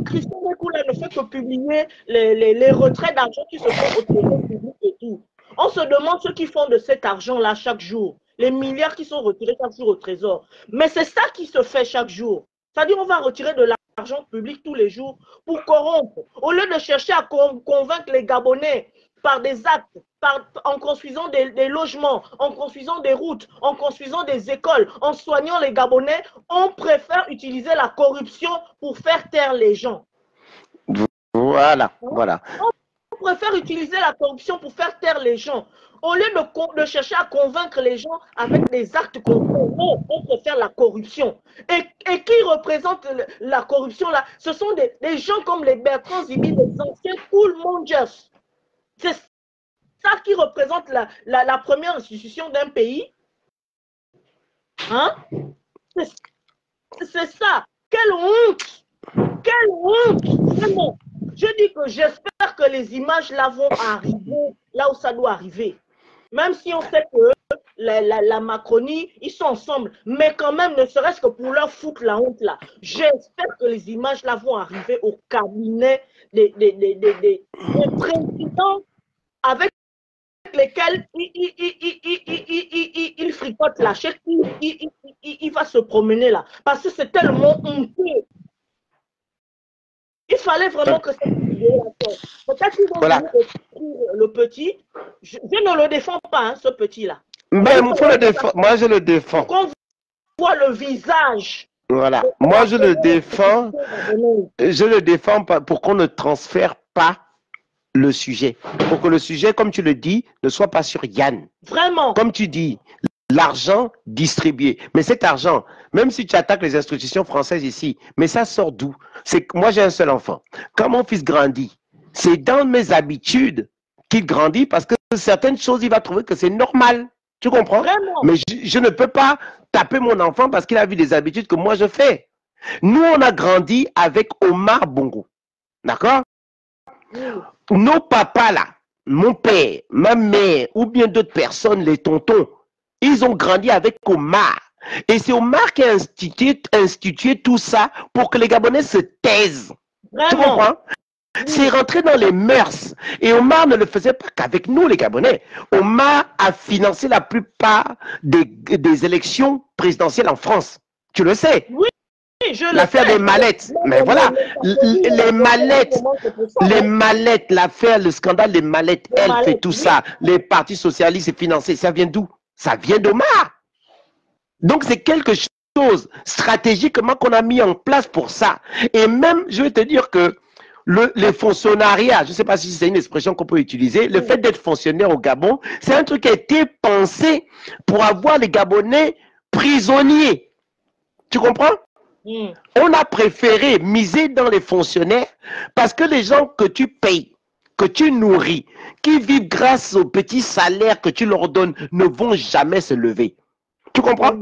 Christian Dekoula ne fait que publier les retraits d'argent qui se font au trésor public et tout. On se demande ce qu'ils font de cet argent-là chaque jour. Les milliards qui sont retirés chaque jour au trésor. Mais c'est ça qui se fait chaque jour. C'est-à-dire qu'on va retirer de l'argent public tous les jours pour corrompre. Au lieu de chercher à convaincre les Gabonais par des actes, en construisant des logements, en construisant des routes, en construisant des écoles, en soignant les Gabonais, on préfère utiliser la corruption pour faire taire les gens.
Voilà, voilà.
On préfère utiliser la corruption pour faire taire les gens. Au lieu de chercher à convaincre les gens avec des actes concrets, non, on préfère la corruption. Et qui représente la corruption là? Ce sont des gens comme les Bertrand Zibi, les anciens Cool Mongers. C'est ça qui représente la première institution d'un pays. Hein? C'est ça. Quelle honte! Quelle honte! Vraiment. Je dis que j'espère que les images là vont arriver là où ça doit arriver. Même si on sait que la Macronie, ils sont ensemble. Mais quand même, ne serait-ce que pour leur foutre la honte là. J'espère que les images là vont arriver au cabinet des présidents avec lesquels il fricote la chèque, il va se promener là. Parce que c'est tellement honteux. Il fallait vraiment que cette vidéo sorte. Peut-être qu'ils vont venir le petit. Je ne le défends pas, hein, ce petit-là.
Mais moi, je le défends.
Qu'on voit le visage.
Voilà. Moi, je le défends. Je le défends pour qu'on ne transfère pas le sujet. Pour que le sujet, comme tu le dis, ne soit pas sur Yann.
Vraiment.
Comme tu dis, l'argent distribué. Mais cet argent, même si tu attaques les institutions françaises ici, mais ça sort d'où? C'est que moi, j'ai un seul enfant. Quand mon fils grandit, c'est dans mes habitudes qu'il grandit parce que certaines choses, il va trouver que c'est normal. Tu comprends?
Vraiment.
Mais je ne peux pas taper mon enfant parce qu'il a vu des habitudes que moi, je fais. Nous, on a grandi avec Omar Bongo. D'accord? Nos papas là, mon père, ma mère ou bien d'autres personnes, les tontons, ils ont grandi avec Omar. Et c'est Omar qui a institué tout ça pour que les Gabonais se taisent.
Vraiment.
Tu comprends? C'est rentré dans les mœurs. Et Omar ne le faisait pas qu'avec nous, les Gabonais. Omar a financé la plupart des élections présidentielles en France. Tu le sais.
Oui,
l'affaire des mallettes. Mais voilà, les mallettes, l'affaire, le scandale des mallettes, elle fait tout ça. Les partis socialistes et financés, ça vient d'où? Ça vient d'Omar. Donc c'est quelque chose stratégiquement qu'on a mis en place pour ça. Et même, je vais te dire que les fonctionnariats, je ne sais pas si c'est une expression qu'on peut utiliser, le fait d'être fonctionnaire au Gabon, c'est un truc qui a été pensé pour avoir les Gabonais prisonniers. Tu comprends? On a préféré miser dans les fonctionnaires parce que les gens que tu payes, que tu nourris, qui vivent grâce aux petits salaires que tu leur donnes, ne vont jamais se lever. Tu comprends?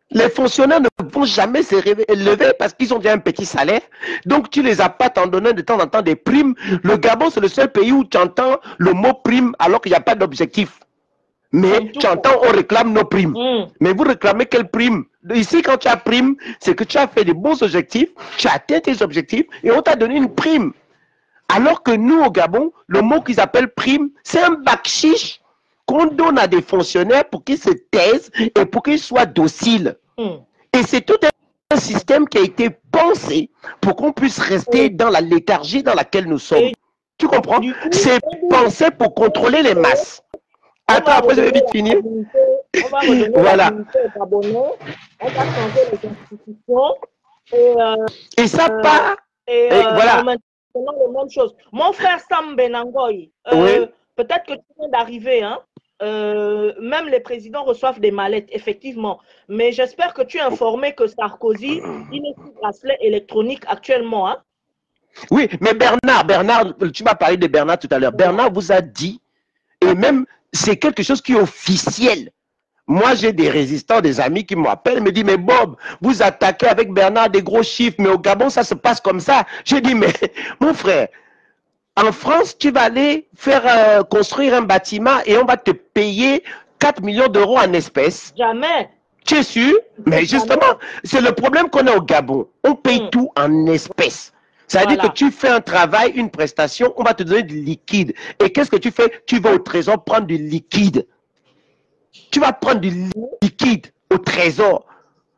Les fonctionnaires ne vont jamais se lever parce qu'ils ont déjà un petit salaire. Donc, tu les appâtes en donnant de temps en temps des primes. Le Gabon, c'est le seul pays où tu entends le mot prime alors qu'il n'y a pas d'objectif. Mais tu entends, on réclame nos primes. Mais vous réclamez quelle prime? Ici, quand tu as prime, c'est que tu as fait des bons objectifs, tu as atteint tes objectifs et on t'a donné une prime. Alors que nous, au Gabon, le mot qu'ils appellent prime, c'est un bakchiche qu'on donne à des fonctionnaires pour qu'ils se taisent et pour qu'ils soient dociles. Et c'est tout un système qui a été pensé pour qu'on puisse rester dans la léthargie dans laquelle nous sommes. Tu comprends? C'est pensé pour contrôler les masses. Attends, après je vais vite finir.
On va redonner voilà. Aux Gabonais, on va changer les institutions.
Et ça part.
Et voilà. Maintenant, les mêmes choses. Mon frère Sam Benangoy, peut-être que tu viens d'arriver, hein? Même les présidents reçoivent des mallettes, effectivement. Mais j'espère que tu es informé que Sarkozy, il est sous bracelet électronique actuellement. Hein?
Oui, mais Bernard, tu m'as parlé de Bernard tout à l'heure. Bernard vous a dit, et même c'est quelque chose qui est officiel. Moi, j'ai des résistants, des amis qui m'appellent, me disent, mais Bob, vous attaquez avec Bernard des gros chiffres, mais au Gabon, ça se passe comme ça. J'ai dit, mais mon frère, en France, tu vas aller faire construire un bâtiment et on va te payer 4 millions d'euros en espèces.
Jamais.
Tu es sûr? Mais justement, c'est le problème qu'on a au Gabon. On paye tout en espèces. Ça veut dire que tu fais un travail, une prestation, on va te donner du liquide. Et qu'est-ce que tu fais? Tu vas au trésor prendre du liquide. Tu vas prendre du liquide au trésor.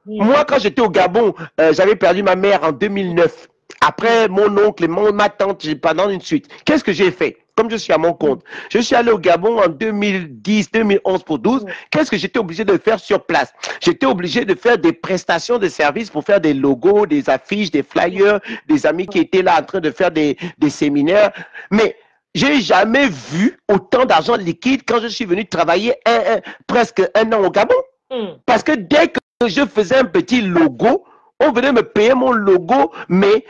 Moi, quand j'étais au Gabon, j'avais perdu ma mère en 2009. Après, mon oncle et ma tante, pendant une suite. Qu'est-ce que j'ai fait? Comme je suis à mon compte. Je suis allé au Gabon en 2010, 2011 pour 12. Qu'est-ce que j'étais obligé de faire sur place? J'étais obligé de faire des prestations de services pour faire des logos, des affiches, des flyers, des amis qui étaient là en train de faire des séminaires. Mais j'ai jamais vu autant d'argent liquide quand je suis venu travailler presque un an au Gabon. Parce que dès que je faisais un petit logo, on venait me payer mon logo, mais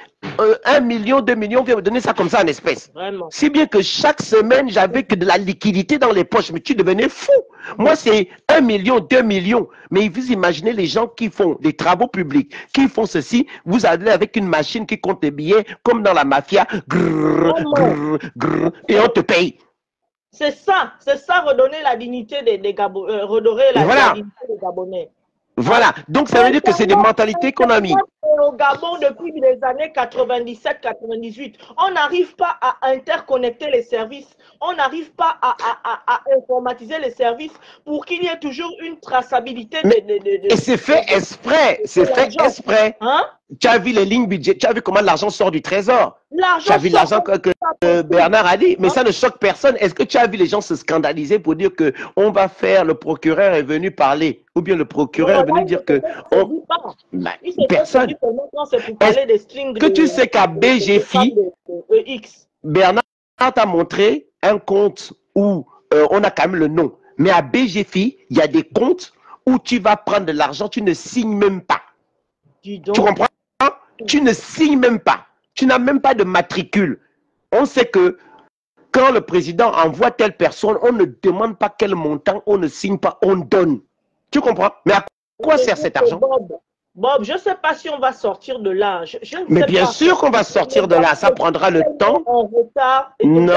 1 million, 2 millions, on vient me donner ça comme ça en espèces.
Vraiment.
Si bien que chaque semaine, j'avais que de la liquidité dans les poches, mais tu devenais fou. Moi, c'est 1 million, 2 millions. Mais vous imaginez les gens qui font des travaux publics, qui font ceci, vous allez avec une machine qui compte les billets, comme dans la mafia, et on te paye.
C'est ça, redonner la dignité des Gabonais, redorer la dignité des Gabonais.
Voilà, donc ça veut dire que c'est des mentalités qu'on a mis.
Au Gabon, depuis les années 97-98, on n'arrive pas à interconnecter les services, on n'arrive pas à informatiser les services pour qu'il y ait toujours une traçabilité.
Et c'est fait exprès, c'est fait exprès. Hein? Tu as vu les lignes budget, tu as vu comment l'argent sort du trésor. Tu as vu l'argent que Bernard a dit, mais ça ne choque personne. Est-ce que tu as vu les gens se scandaliser pour dire que on va faire, le procureur est venu parler, ou bien le procureur est venu dire que personne. Que tu sais qu'à BGFI, Bernard t'a montré un compte où on a quand même le nom, mais à BGFI, il y a des comptes où tu vas prendre de l'argent, tu ne signes même pas. Tu comprends? Tu ne signes même pas. Tu n'as même pas de matricule. On sait que quand le président envoie telle personne, on ne demande pas quel montant, on ne signe pas, on donne. Tu comprends? Mais à quoi sert cet argent?
Bob, je ne sais pas si on va sortir de là.
Mais bien sûr qu'on va sortir de là. Ça prendra le temps.
En retard. Et
non.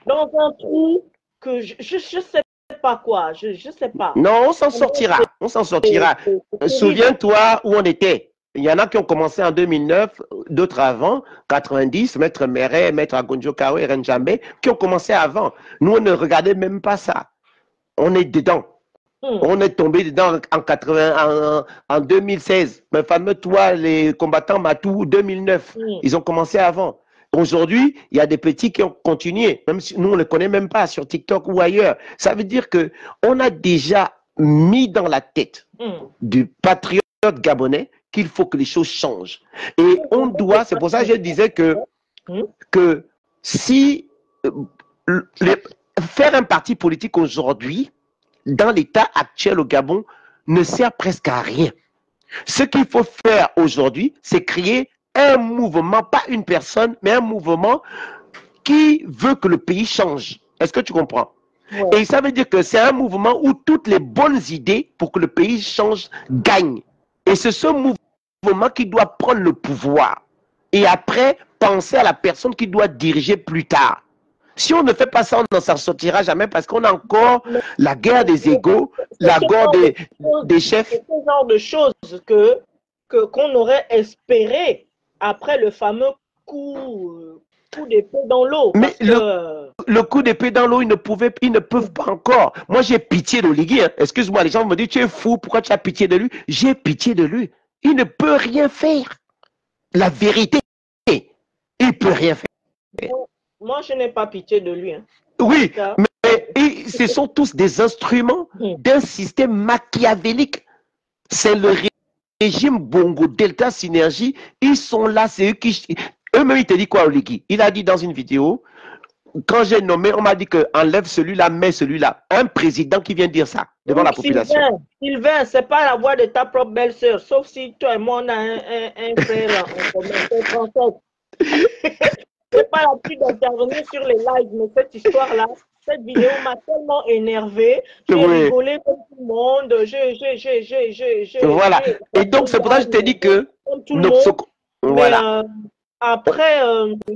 Dans un trou que je ne sais pas quoi, je sais pas.
Non, on s'en sortira. On s'en sortira. Souviens-toi où on était. Il y en a qui ont commencé en 2009, d'autres avant, 90, Maître Meret, Maître Agonjo Kao et Renjambe, qui ont commencé avant. Nous, on ne regardait même pas ça. On est dedans. On est tombé dedans en 2016. Mais fameux, toi, les combattants Matou, 2009. Ils ont commencé avant. Aujourd'hui, il y a des petits qui ont continué, même si nous, on ne les connaît même pas sur TikTok ou ailleurs. Ça veut dire que on a déjà mis dans la tête du patriote gabonais qu'il faut que les choses changent. Et on doit, c'est pour ça que je disais que si faire un parti politique aujourd'hui, dans l'état actuel au Gabon, ne sert presque à rien. Ce qu'il faut faire aujourd'hui, c'est créer un mouvement, pas une personne, mais un mouvement qui veut que le pays change. Est-ce que tu comprends? Et ça veut dire que c'est un mouvement où toutes les bonnes idées pour que le pays change gagnent. Et c'est ce mouvement qui doit prendre le pouvoir. Et après, penser à la personne qui doit diriger plus tard. Si on ne fait pas ça, on n'en sortira jamais parce qu'on a encore la guerre des égos, la guerre des chefs.
C'est ce genre de choses qu'on aurait espéré après le fameux coup d'épée dans l'eau.
Mais le coup d'épée dans l'eau, ils ne peuvent pas encore. Moi, j'ai pitié d'Oligui. Hein. Excuse-moi, les gens me disent, tu es fou, pourquoi tu as pitié de lui? J'ai pitié de lui. Il ne peut rien faire. La vérité, il ne peut rien faire.
Moi, je n'ai pas pitié de lui. Hein.
Oui, mais ce sont tous des instruments d'un système machiavélique. C'est le régime Bongo Delta Synergie. Ils sont là, c'est eux qui... Eux-mêmes, ils te disent quoi, Oligui? Il a dit dans une vidéo, quand j'ai nommé, on m'a dit que enlève celui-là, mets celui-là. Un président qui vient dire ça devant la population.
Sylvain, c'est pas la voix de ta propre belle-sœur, sauf si toi et moi, on a un frère en commun, c'est pas la plus d'intervenir sur les lives, mais cette histoire-là, cette vidéo m'a tellement énervé. J'ai rigolé comme tout le monde.
Voilà. Et donc, c'est pour ça que je t'ai dit que...
Voilà. Après,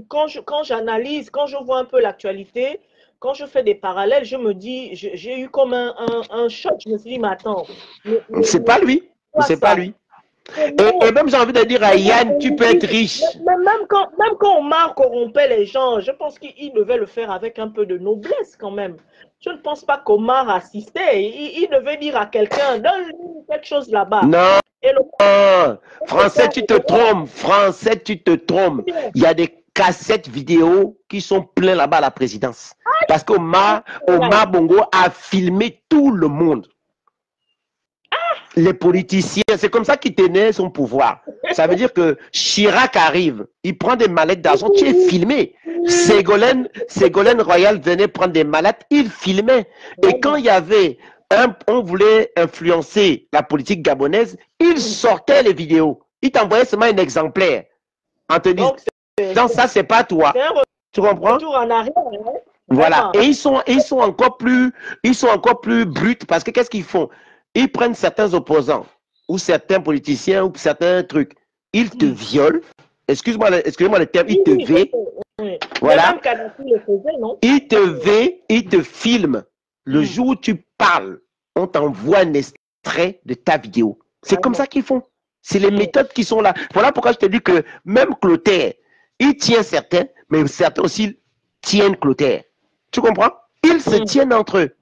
quand j'analyse, quand je vois un peu l'actualité, quand je fais des parallèles, je me dis, j'ai eu comme un choc. Je me suis dit, mais attends.
C'est pas lui. C'est pas lui. Et même j'ai envie de dire à Yann, tu peux être riche.
Même quand Omar corrompait les gens, je pense qu'il devait le faire avec un peu de noblesse quand même. Je ne pense pas qu'Omar assistait. Il devait dire à quelqu'un, donne-lui quelque chose là-bas.
Non. Français, tu te trompes. Français, tu te trompes. Il y a des cassettes vidéo qui sont pleines là-bas à la présidence. Parce qu'Omar Bongo a filmé tout le monde. Les politiciens, c'est comme ça qu'il tenait son pouvoir. Ça veut dire que Chirac arrive, il prend des mallettes d'argent, tu es filmé. Ségolène Royal venait prendre des mallettes, il filmait. Et quand il y avait on voulait influencer la politique gabonaise, il sortait les vidéos. Il t'envoyait seulement un exemplaire. En te disant, non, ça, c'est pas toi. Tu comprends? Voilà. Et ils sont encore plus bruts parce que qu'est-ce qu'ils font? Ils prennent certains opposants ou certains politiciens ou certains trucs. Ils te violent. Excuse-moi le terme. Ils te vêtent. Voilà. Ils te filment. Le jour où tu parles, on t'envoie un extrait de ta vidéo. C'est comme ça qu'ils font. C'est les méthodes qui sont là. Voilà pourquoi je te dis que même Clotaire, il tient certains, mais certains aussi tiennent Clotaire. Tu comprends? Ils se tiennent entre eux.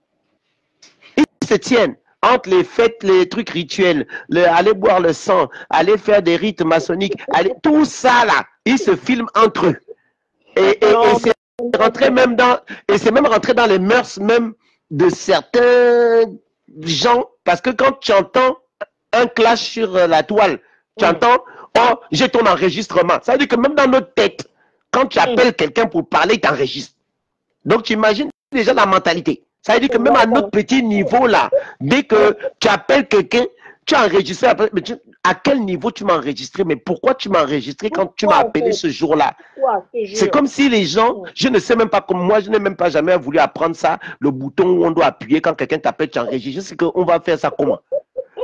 Ils se tiennent. Entre les fêtes, les trucs rituels, aller boire le sang, aller faire des rites maçonniques, tout ça là, ils se filment entre eux. Et c'est rentré même dans les mœurs même de certains gens, parce que quand tu entends un clash sur la toile, tu entends, oh, j'ai ton enregistrement. Ça veut dire que même dans notre tête, quand tu appelles quelqu'un pour parler, il t'enregistre. Donc tu imagines déjà la mentalité. Ça veut dire que même à notre petit niveau là, dès que tu appelles quelqu'un, tu as enregistré. Mais à quel niveau tu m'as enregistré? Mais pourquoi tu m'as enregistré quand tu m'as appelé ce jour-là? C'est comme si les gens, je ne sais même pas comme moi, je n'ai même pas jamais voulu apprendre ça, le bouton où on doit appuyer quand quelqu'un t'appelle, tu enregistres. Je sais qu'on va faire ça comment?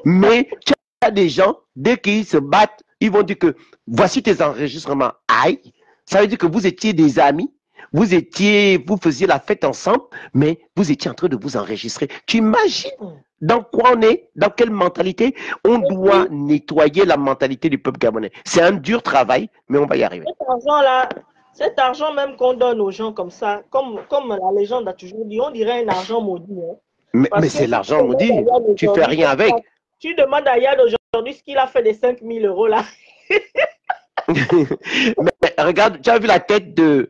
Mais tu as des gens, dès qu'ils se battent, ils vont dire que voici tes enregistrements. Aïe, ça veut dire que vous étiez des amis. vous faisiez la fête ensemble, mais vous étiez en train de vous enregistrer. Tu imagines dans quoi on est, dans quelle mentalité? On doit nettoyer la mentalité du peuple gabonais. C'est un dur travail, mais on va y arriver.
Cet argent-là, cet argent même qu'on donne aux gens comme ça, comme la légende a toujours dit, on dirait un argent maudit. Hein.
Mais c'est l'argent maudit. Tu fais rien avec.
Tu demandes à Yann aujourd'hui ce qu'il a fait des 5 000 € là.
Mais regarde, tu as vu la tête de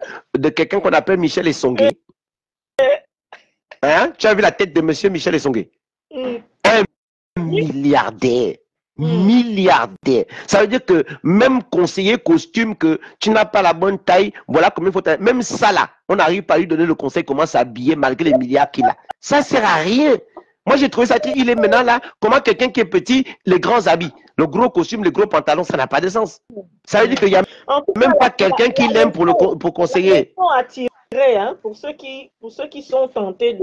quelqu'un qu'on appelle Michel Essongué? Hein? Tu as vu la tête de monsieur Michel Essongué? Un milliardaire. Milliardaire. Ça veut dire que même conseiller costume, que tu n'as pas la bonne taille, voilà combien il faut tailler. Même ça là, on n'arrive pas à lui donner le conseil comment s'habiller malgré les milliards qu'il a. Ça sert à rien. Moi, j'ai trouvé ça, il est maintenant là, comment quelqu'un qui est petit, les grands habits, le gros costume, les gros pantalons, ça n'a pas de sens. Ça veut dire qu'il n'y a même pas quelqu'un qui l'aime pour conseiller.
Hein, pour ceux qui sont tentés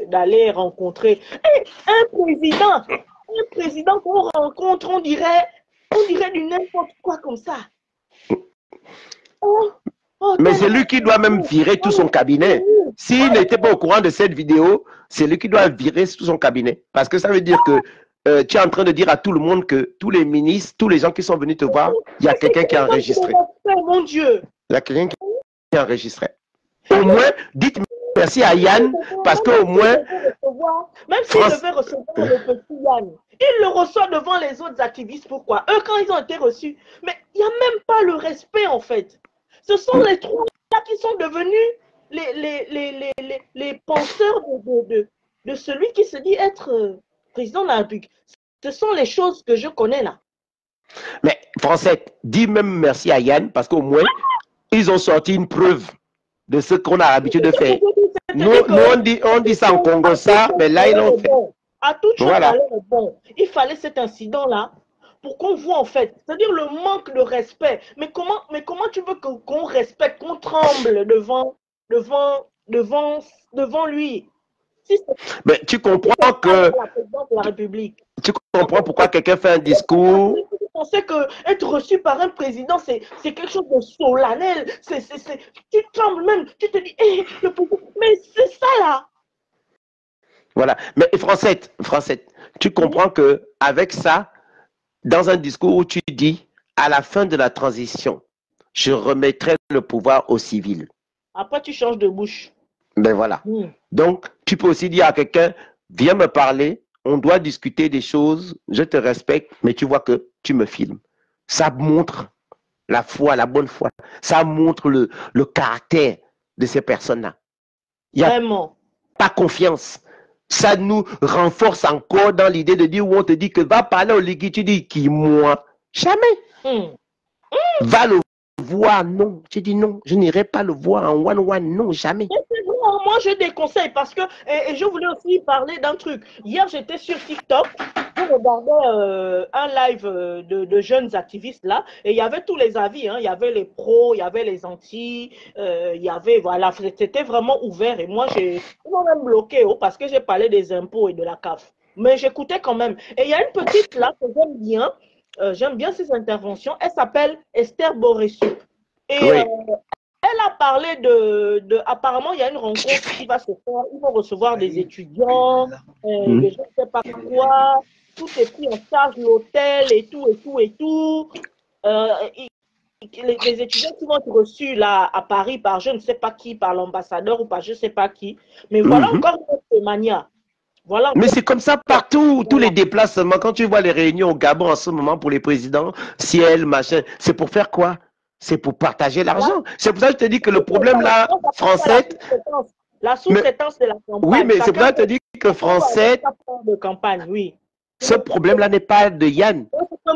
d'aller rencontrer un président qu'on rencontre, on dirait du n'importe quoi comme ça.
Mais c'est lui qui doit même virer tout son cabinet. S'il n'était pas au courant de cette vidéo, c'est lui qui doit virer tout son cabinet. Parce que ça veut dire que tu es en train de dire à tout le monde que tous les ministres, tous les gens qui sont venus te voir, il y a quelqu'un qui a enregistré.
Mon Dieu.
Il y a quelqu'un qui a enregistré. Au moins, dites merci à Yann, parce qu'au moins...
Même s'il devait recevoir le petit Yann, il le reçoit devant les autres activistes. Pourquoi? Eux, quand ils ont été reçus, mais il n'y a même pas le respect, en fait. Ce sont les trois là qui sont devenus les penseurs de celui qui se dit être président de la République. Ce sont les choses que je connais là.
Mais Français, dis même merci à Yann, parce qu'au moins, ils ont sorti une preuve de ce qu'on a l'habitude de faire. Nous on dit ça en Congo, ça, mais là, ils l'ont fait.
À toute chose, voilà. Bon. Il fallait cet incident-là pour qu'on voit en fait, c'est-à-dire le manque de respect. Mais comment tu veux qu'on respecte, qu'on tremble devant lui? Si
mais tu comprends que...
La présidence de la République.
Tu comprends pourquoi quelqu'un fait un discours?
Tu pensais qu'être reçu par un président, c'est quelque chose de solennel. Tu trembles même, tu te dis, mais c'est ça là.
Voilà. Mais Français, tu comprends que avec ça, dans un discours où tu dis, à la fin de la transition, je remettrai le pouvoir aux civils.
Après, tu changes de bouche.
Ben voilà. Donc, tu peux aussi dire à quelqu'un, viens me parler, on doit discuter des choses, je te respecte, mais tu vois que tu me filmes. Ça montre la foi, la bonne foi. Ça montre le caractère de ces personnes-là. Il n'y a pas confiance. Ça nous renforce encore dans l'idée de dire où on te dit que va parler au Ligui, tu dis qui, moi? Jamais. Va le voir, non. Tu dis non, je n'irai pas le voir en one-one, non, jamais.
Moi, je déconseille parce que, et je voulais aussi parler d'un truc. Hier, j'étais sur TikTok, je regardais un live de jeunes activistes là, et il y avait tous les avis, hein. Il y avait les pros, il y avait les anti, il y avait, voilà, c'était vraiment ouvert. Et moi, j'ai même bloqué parce que j'ai parlé des impôts et de la CAF. Mais j'écoutais quand même. Et il y a une petite là que j'aime bien ses interventions. Elle s'appelle Esther Boresup. Et elle a parlé apparemment, il y a une rencontre qui va se faire. Ils vont recevoir des étudiants, je ne sais pas quoi. Tout est pris en charge, l'hôtel et tout, et tout, et tout. Les étudiants qui vont être reçus là à Paris par je ne sais pas qui, par l'ambassadeur ou par je ne sais pas qui. Mais voilà encore une autre manière. Voilà.
Mais c'est comme ça partout, tous les déplacements. Quand tu vois les réunions au Gabon en ce moment pour les présidents, ciel, machin, c'est pour faire quoi? C'est pour partager l'argent. C'est pour ça que je te dis que le problème là, Français...
La sous-traitance de la campagne.
Oui, mais c'est pour ça que je te dis que Français...
De campagne, oui.
Ce problème-là n'est pas de Yann.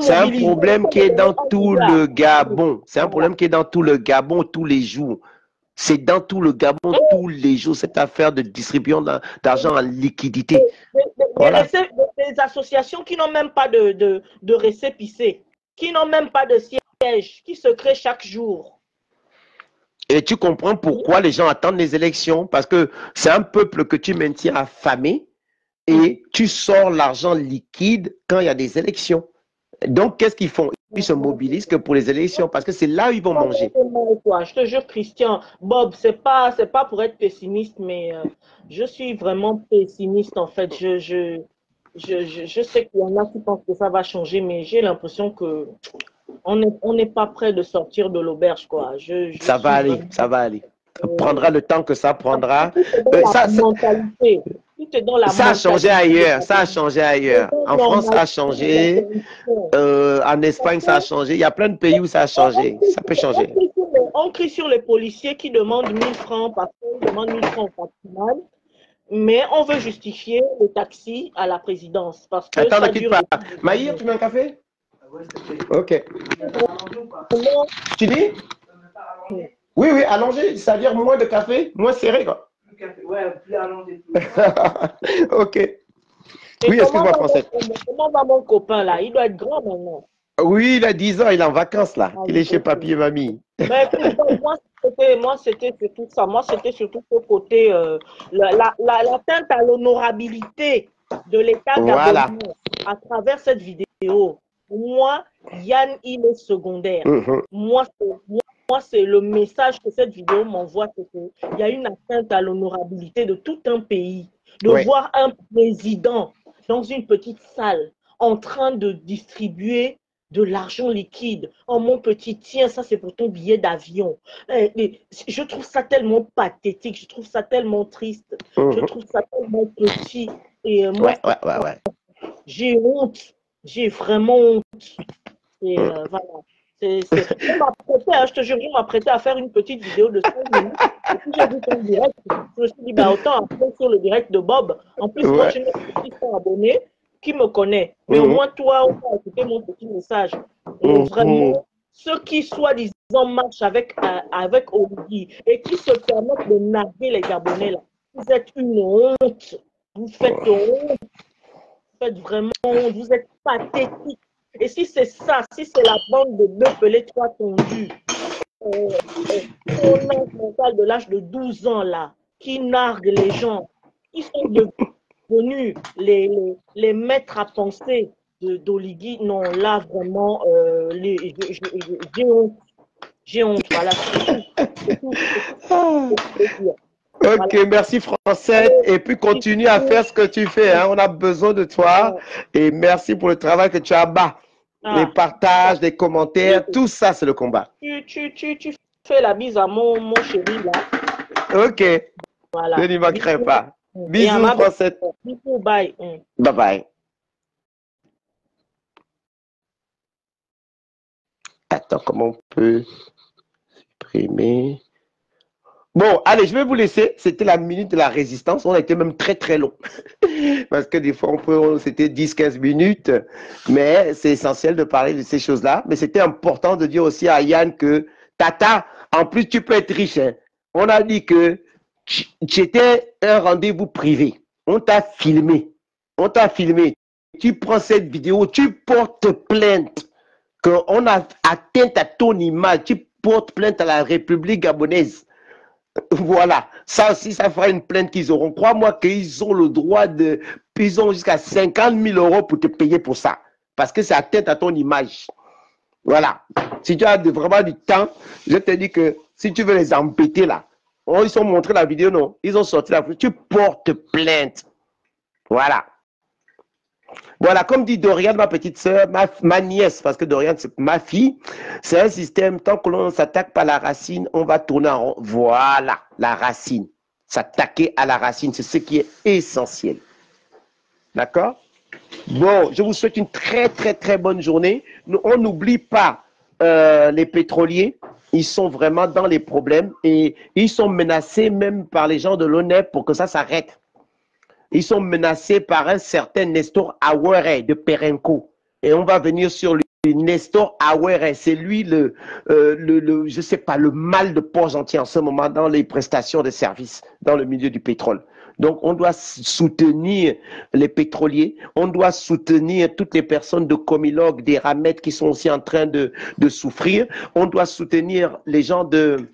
C'est un problème qui est dans tout le Gabon. C'est un problème qui est dans tout le Gabon tous les jours. C'est dans tout le Gabon tous les jours, cette affaire de distribution d'argent en liquidité.
Des associations qui n'ont même pas de récépissé, qui n'ont même pas de siège, qui se créent chaque jour.
Et tu comprends pourquoi les gens attendent les élections, parce que c'est un peuple que tu maintiens affamé et tu sors l'argent liquide quand il y a des élections. Donc, qu'est-ce qu'ils font? ils se mobilisent que pour les élections, parce que c'est là où ils vont manger.
Je te jure, Christian, Bob, c'est pas pour être pessimiste, mais je suis vraiment pessimiste en fait. Je sais qu'il y en a qui pensent que ça va changer, mais j'ai l'impression que on n'est pas prêt de sortir de l'auberge, quoi.
Ça va aller, ça va aller. Ça prendra le temps que ça prendra.
Mentalité.
Ça a changé ailleurs, ça a changé ailleurs. En France, ça a changé. En Espagne, ça a changé. Il y a plein de pays où ça a changé. Ça peut changer.
On crie sur les policiers qui demandent 1000 francs parce qu'on demande 1000 francs au patrimoine, mais on veut justifier le taxi à la présidence. Parce que
attends, ne quitte pas. Maïr, tu mets un café? Ok. Tu dis? Oui, oui, allongé, c'est-à-dire moins de café, moins serré, quoi.
Ouais, plus allongé.
Ok. Oui, excuse-moi, Français.
Comment va mon copain, là? Il doit être grand maintenant.
Oui, il a 10 ans, il est en vacances, là. Il est chez papy et mamie.
Mais moi, c'était surtout ça. Moi, c'était surtout ce côté, l'atteinte à l'honorabilité de l'État gabonais à travers cette vidéo. Moi, Yann, il est secondaire. Moi, c'est le message que cette vidéo m'envoie, c'est qu'il y a une atteinte à l'honorabilité de tout un pays. De voir un président dans une petite salle en train de distribuer de l'argent liquide. Oh mon petit, tiens, ça c'est pour ton billet d'avion. Je trouve ça tellement pathétique, je trouve ça tellement triste, je trouve ça tellement petit. Et moi, j'ai honte, j'ai vraiment honte. Et voilà. Je te jure, je m'apprêtais à faire une petite vidéo de 5 minutes. Et puis j'ai vu ton direct. Je me suis dit, bah, autant appeler sur le direct de Bob. En plus, moi, j'ai une petite abonnée qui me connaît. Mais au moins, toi, on va écouter mon petit message. Vraiment, ceux qui, soi-disant, marchent avec Oligui et qui se permettent de narguer les Gabonais, là, vous êtes une honte. Vous faites honte. Vous faites vraiment honte. Vous êtes pathétique. Et si c'est ça, si c'est la bande de deux pelés trois tondus, on a mental de l'âge de 12 ans là, qui nargue les gens, qui sont devenus les maîtres à penser d'Oligui, non, là vraiment, j'ai honte. J'ai honte, voilà.
Ok, merci Français. Et puis continue à faire ce que tu fais. Hein. On a besoin de toi. Et merci pour le travail que tu as bas. Les partages, les commentaires, tout ça, c'est le combat.
Tu fais la bise à mon chéri là.
Ok. Voilà. Je n'y manquerai pas. Bisous, Français.
Bisous, bye.
Bye bye. Attends, comment on peut supprimer? Bon, allez, je vais vous laisser. C'était la minute de la résistance. On a été même très, très long. Parce que des fois, c'était 10-15 minutes. Mais c'est essentiel de parler de ces choses-là. Mais c'était important de dire aussi à Yann que, Tata, en plus, tu peux être riche. Hein. On a dit que c'était un rendez-vous privé. On t'a filmé. On t'a filmé. Tu prends cette vidéo, tu portes plainte. Qu'on a atteint à ton image. Tu portes plainte à la République gabonaise. Voilà, ça aussi, ça fera une plainte qu'ils auront. Crois-moi qu'ils ont le droit de... Ils ont jusqu'à 50 000 € pour te payer pour ça. Parce que c'est atteinte à ton image. Voilà. Si tu as vraiment du temps, je te dis que si tu veux les embêter là, ils ont montré la vidéo, non? Ils ont sorti la vidéo. Tu portes plainte. Voilà. Voilà, comme dit Dorian, ma petite soeur, ma nièce, parce que Dorian, c'est ma fille, c'est un système, tant que l'on ne s'attaque pas à la racine, on va tourner en rond. Voilà, la racine. S'attaquer à la racine, c'est ce qui est essentiel. D'accord? Bon, je vous souhaite une très, très, très bonne journée. On n'oublie pas les pétroliers. Ils sont vraiment dans les problèmes et ils sont menacés même par les gens de l'ONEP pour que ça s'arrête. Ils sont menacés par un certain Nestor Awere de Perenco. Et on va venir sur lui. Nestor Awere, c'est lui je sais pas, le mal de Port-Gentil en ce moment dans les prestations de services dans le milieu du pétrole. Donc, on doit soutenir les pétroliers, on doit soutenir toutes les personnes de Comilog, des Ramettes qui sont aussi en train de souffrir. On doit soutenir les gens de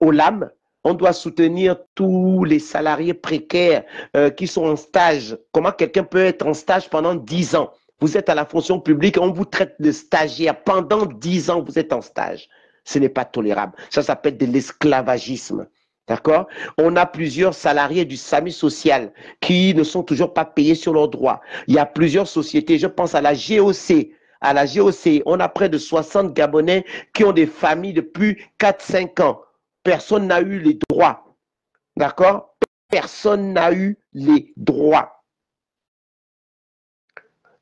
Olam. On doit soutenir tous les salariés précaires qui sont en stage. Comment quelqu'un peut être en stage pendant 10 ans Vous êtes à la fonction publique, on vous traite de stagiaire. Pendant 10 ans, vous êtes en stage. Ce n'est pas tolérable. Ça s'appelle de l'esclavagisme. D'accord? On a plusieurs salariés du SAMU social qui ne sont toujours pas payés sur leurs droits. Il y a plusieurs sociétés, je pense à la GOC. À la GOC, on a près de 60 Gabonais qui ont des familles depuis 4-5 ans. Personne n'a eu les droits. D'accord? Personne n'a eu les droits.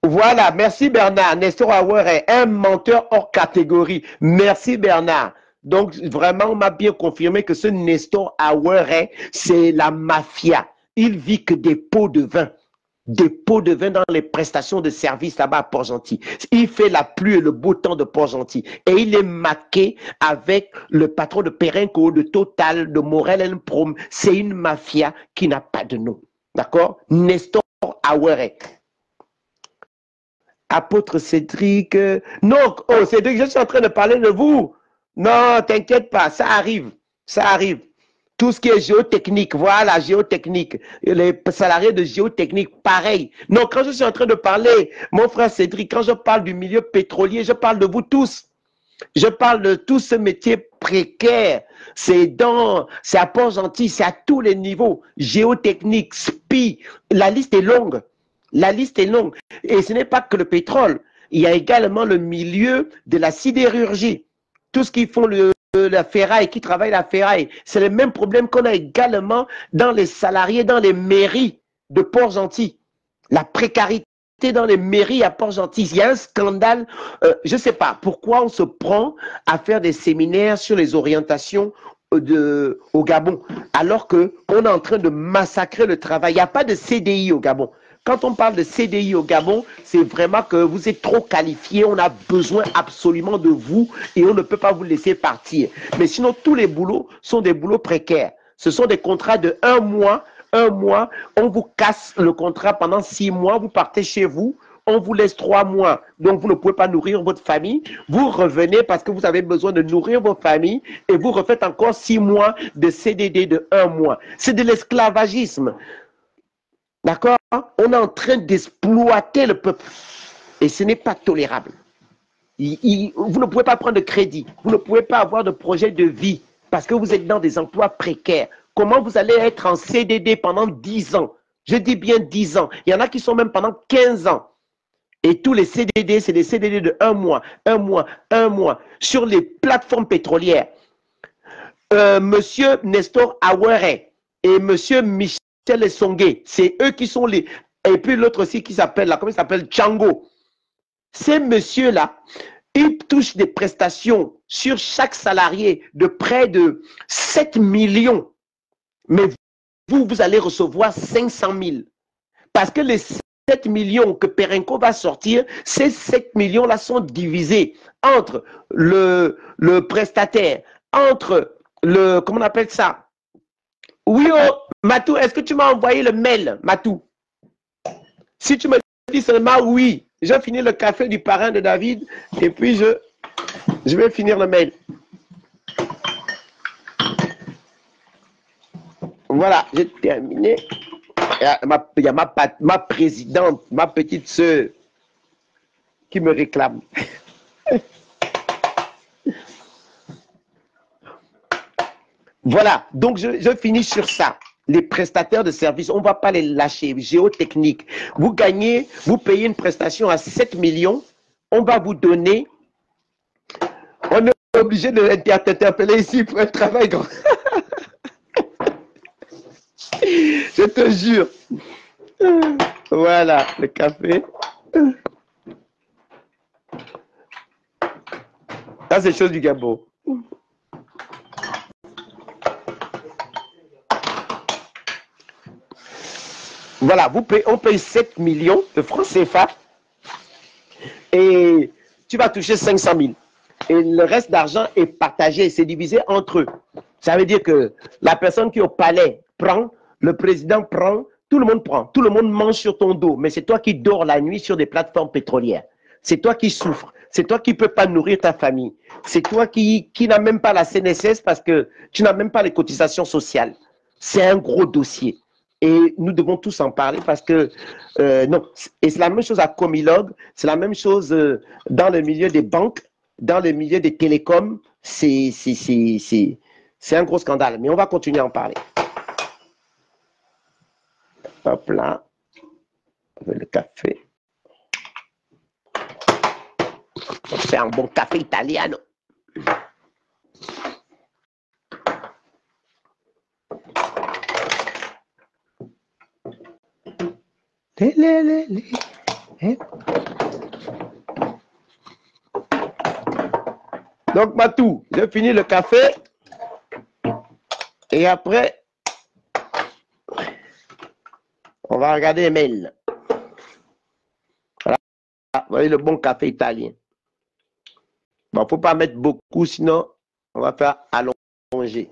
Voilà, merci Bernard. Nestor Aouer est un menteur hors catégorie. Merci Bernard. Donc, vraiment, on m'a bien confirmé que ce Nestor Aouer, c'est la mafia. Il vit que des pots de vin. Des pots de vin dans les prestations de services là-bas à Port-Gentil. Il fait la pluie et le beau temps de Port-Gentil. Et il est maqué avec le patron de Perenco, de Total, de Morel Prom. C'est une mafia qui n'a pas de nom. D'accord? Nestor Aouer. Apôtre Cédric. Non, oh Cédric, je suis en train de parler de vous. Non, t'inquiète pas, ça arrive. Ça arrive. Tout ce qui est géotechnique, voilà, géotechnique. Les salariés de géotechnique, pareil. Non, quand je suis en train de parler, mon frère Cédric, quand je parle du milieu pétrolier, je parle de vous tous. Je parle de tout ce métier précaire. C'est à Port-Gentil, c'est à tous les niveaux. Géotechnique, SPI, la liste est longue. La liste est longue. Et ce n'est pas que le pétrole. Il y a également le milieu de la sidérurgie. Tout ce qui font la ferraille, qui travaillent la ferraille. C'est le même problème qu'on a également dans les salariés, dans les mairies de Port-Gentil. La précarité dans les mairies à Port-Gentil. Il y a un scandale. Je ne sais pas pourquoi on se prend à faire des séminaires sur les orientations au Gabon, alors qu'on est en train de massacrer le travail. Il n'y a pas de CDI au Gabon. Quand on parle de CDI au Gabon, c'est vraiment que vous êtes trop qualifié, on a besoin absolument de vous et on ne peut pas vous laisser partir. Mais sinon, tous les boulots sont des boulots précaires. Ce sont des contrats de 1 mois, on vous casse le contrat pendant 6 mois, vous partez chez vous, on vous laisse 3 mois, donc vous ne pouvez pas nourrir votre famille, vous revenez parce que vous avez besoin de nourrir votre famille et vous refaites encore 6 mois de CDD de 1 mois. C'est de l'esclavagisme. D'accord? On est en train d'exploiter le peuple. Et ce n'est pas tolérable. Vous ne pouvez pas prendre de crédit. Vous ne pouvez pas avoir de projet de vie parce que vous êtes dans des emplois précaires. Comment vous allez être en CDD pendant 10 ans? Je dis bien 10 ans. Il y en a qui sont même pendant 15 ans. Et tous les CDD, c'est des CDD de 1 mois, 1 mois, 1 mois. Sur les plateformes pétrolières, Monsieur Nestor Aouer et Monsieur Michel Songué, c'est eux qui sont les... Et puis l'autre aussi qui s'appelle, là, comment il s'appelle? Django. Ces messieurs-là, ils touchent des prestations sur chaque salarié de près de 7 millions. Mais vous allez recevoir 500 000. Parce que les 7 millions que Perenco va sortir, ces 7 millions-là sont divisés entre le prestataire, entre le... Comment on appelle ça? Oui, oh, Matou, est-ce que tu m'as envoyé le mail, Matou? Si tu me dis seulement oui, je finis le café du parrain de David et puis je vais finir le mail. Voilà, j'ai terminé. Il y a ma présidente, ma petite soeur qui me réclame. Voilà, donc je finis sur ça. Les prestataires de services, on ne va pas les lâcher. Géotechnique, vous gagnez, vous payez une prestation à 7 millions, on va vous donner, on est obligé de t'interpeller ici pour un travail grand. Je te jure. Voilà, le café. Ça, c'est chose du Gabon. Voilà, on paye 7 millions de francs CFA et tu vas toucher 500 000. Et le reste d'argent est partagé, c'est divisé entre eux. Ça veut dire que la personne qui est au palais prend, le président prend, tout le monde prend, tout le monde mange sur ton dos. Mais c'est toi qui dors la nuit sur des plateformes pétrolières. C'est toi qui souffres. C'est toi qui ne peux pas nourrir ta famille. C'est toi qui n'as même pas la CNSS parce que tu n'as même pas les cotisations sociales. C'est un gros dossier. Et nous devons tous en parler parce que, non, et c'est la même chose à Comilog, c'est la même chose dans le milieu des banques, dans le milieu des télécoms, c'est un gros scandale. Mais on va continuer à en parler. Hop là, avec le café. On fait un bon café italiano. Donc, Matou, j'ai fini le café. Et après, on va regarder les mails. Voilà, vous voyez le bon café italien. Bon, il ne faut pas mettre beaucoup, sinon on va faire allonger.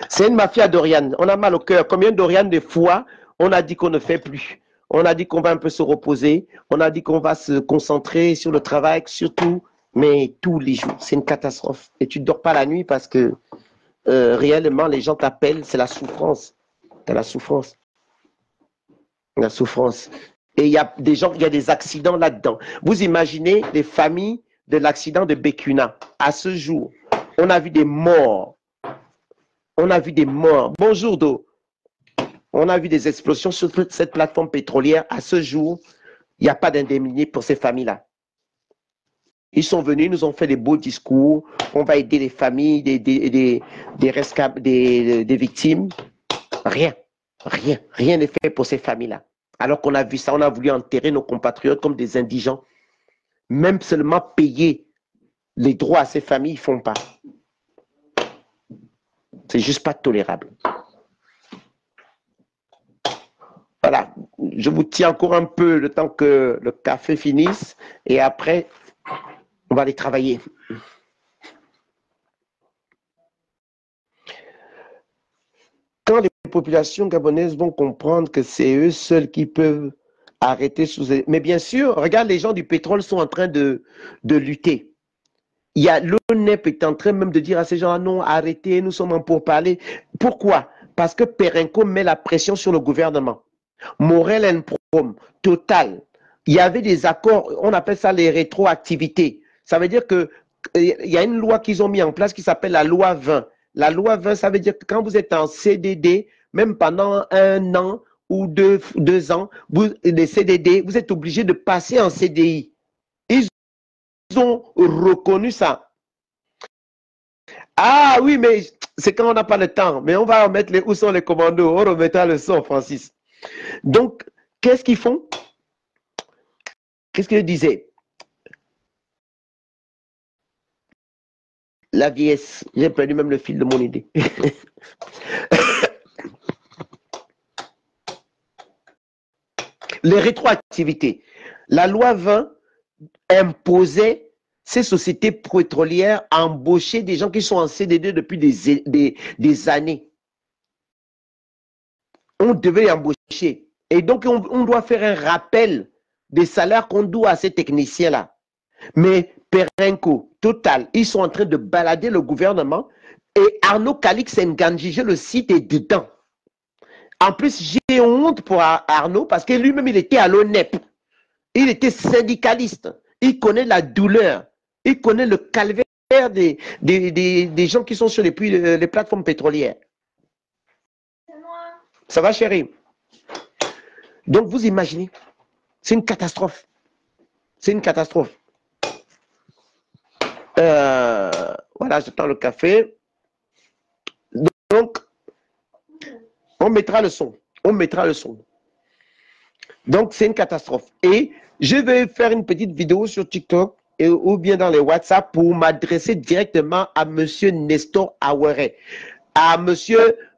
C'est une mafia d'Oriane. On a mal au cœur. Combien d'Oriane de fois on a dit qu'on ne fait plus? On a dit qu'on va un peu se reposer. On a dit qu'on va se concentrer sur le travail, surtout, mais tous les jours. C'est une catastrophe. Et tu ne dors pas la nuit parce que réellement, les gens t'appellent. C'est la souffrance. C'est la souffrance. La souffrance. Et il y a des gens, il y a des accidents là-dedans. Vous imaginez les familles de l'accident de Bécuna. À ce jour, on a vu des morts. On a vu des morts. Bonjour, Do. On a vu des explosions sur toute cette plateforme pétrolière. À ce jour, il n'y a pas d'indemnité pour ces familles-là. Ils sont venus, ils nous ont fait des beaux discours. On va aider les familles des victimes. Rien. Rien. Rien n'est fait pour ces familles-là. Alors qu'on a vu ça, on a voulu enterrer nos compatriotes comme des indigents. Même seulement payer les droits à ces familles, ils ne font pas. C'est juste pas tolérable. Voilà, je vous tiens encore un peu le temps que le café finisse et après, on va aller travailler. Quand les populations gabonaises vont comprendre que c'est eux seuls qui peuvent arrêter sous... Mais bien sûr, regarde, les gens du pétrole sont en train de lutter. Il y a l'ONEP est en train même de dire à ces gens, non, arrêtez, nous sommes en pourparlers. Pourquoi? Parce que Perenco met la pression sur le gouvernement. Morel Nprom, Total. Il y avait des accords, on appelle ça les rétroactivités. Ça veut dire que il y a une loi qu'ils ont mis en place qui s'appelle la loi 20. La loi 20, ça veut dire que quand vous êtes en CDD, même pendant 1 an ou 2 ans, les CDD, vous êtes obligé de passer en CDI. Ils ont reconnu ça. Ah oui, mais c'est quand on n'a pas le temps. Mais on va remettre où sont les commandos. On remettra le son, Francis. Donc, qu'est-ce qu'ils font? Qu'est-ce que je disais? La vieillesse. J'ai perdu même le fil de mon idée. Les rétroactivités. La loi 20 imposait ces sociétés pétrolières à embaucher des gens qui sont en CDD depuis des années. On devait les embaucher. Et donc, on doit faire un rappel des salaires qu'on doit à ces techniciens-là. Mais Perenco, Total, ils sont en train de balader le gouvernement et Arnaud Calix Ngandjige, le site est dedans. En plus, j'ai honte pour Arnaud parce que lui-même, il était à l'ONEP. Il était syndicaliste. Il connaît la douleur. Il connaît le calvaire des gens qui sont sur les plateformes pétrolières. Ça va, chérie? Donc, vous imaginez, c'est une catastrophe. C'est une catastrophe. Voilà, j'attends le café. Donc, on mettra le son. On mettra le son. Donc, c'est une catastrophe. Et je vais faire une petite vidéo sur TikTok ou bien dans les WhatsApp pour m'adresser directement à M. Nestor Awere, à M.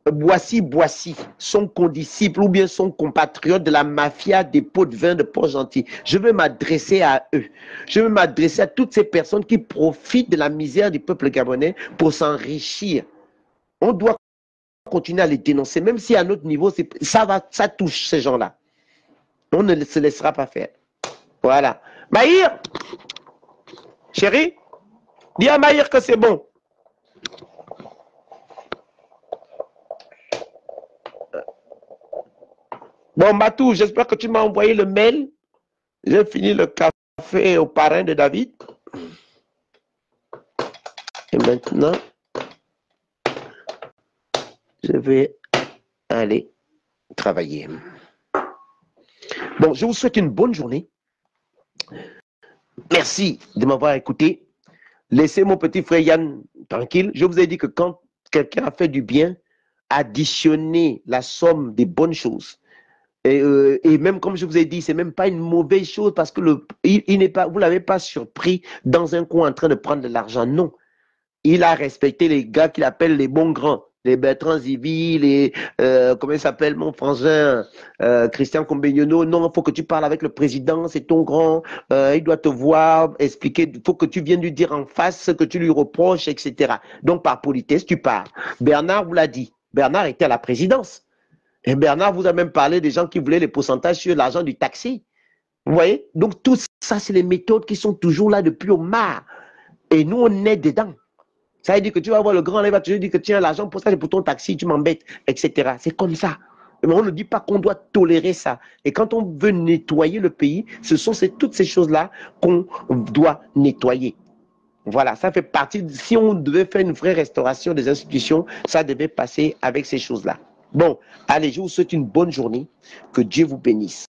Boissy, son condisciple ou bien son compatriote de la mafia des pots de vin de Port-Gentil. Je veux m'adresser à eux. Je veux m'adresser à toutes ces personnes qui profitent de la misère du peuple gabonais pour s'enrichir. On doit continuer à les dénoncer, même si à notre niveau, ça touche ces gens-là. On ne se laissera pas faire. Voilà. Maïr, chérie, dis à Maïr que c'est bon. Bon, Matou, j'espère que tu m'as envoyé le mail. J'ai fini le café au parrain de David. Et maintenant, je vais aller travailler. Bon, je vous souhaite une bonne journée. Merci de m'avoir écouté. Laissez mon petit frère Yann tranquille. Je vous ai dit que quand quelqu'un a fait du bien, additionnez la somme des bonnes choses. Et même comme je vous ai dit, c'est même pas une mauvaise chose parce que il n'est pas, vous l'avez pas surpris dans un coin en train de prendre de l'argent. Non, il a respecté les gars qu'il appelle les bons grands, les Bertrand Zivi, les comment il s'appelle mon frangin Christian Combegnono. Non, il faut que tu parles avec le président, c'est ton grand, il doit te voir, expliquer. Il faut que tu viennes lui dire en face ce que tu lui reproches, etc. Donc par politesse, tu parles. Bernard vous l'a dit. Bernard était à la présidence. Et Bernard vous a même parlé des gens qui voulaient les pourcentages sur l'argent du taxi. Vous voyez? Donc tout ça, c'est les méthodes qui sont toujours là depuis au mar. Et nous, on est dedans. Ça veut dire que tu vas voir le grand, là, il va te dire que tiens, l'argent pour ça, c'est pour ton taxi, tu m'embêtes, etc. C'est comme ça. Mais on ne dit pas qu'on doit tolérer ça. Et quand on veut nettoyer le pays, ce sont toutes ces choses-là qu'on doit nettoyer. Voilà, ça fait partie, si on devait faire une vraie restauration des institutions, ça devait passer avec ces choses-là. Bon, allez, je vous souhaite une bonne journée. Que Dieu vous bénisse.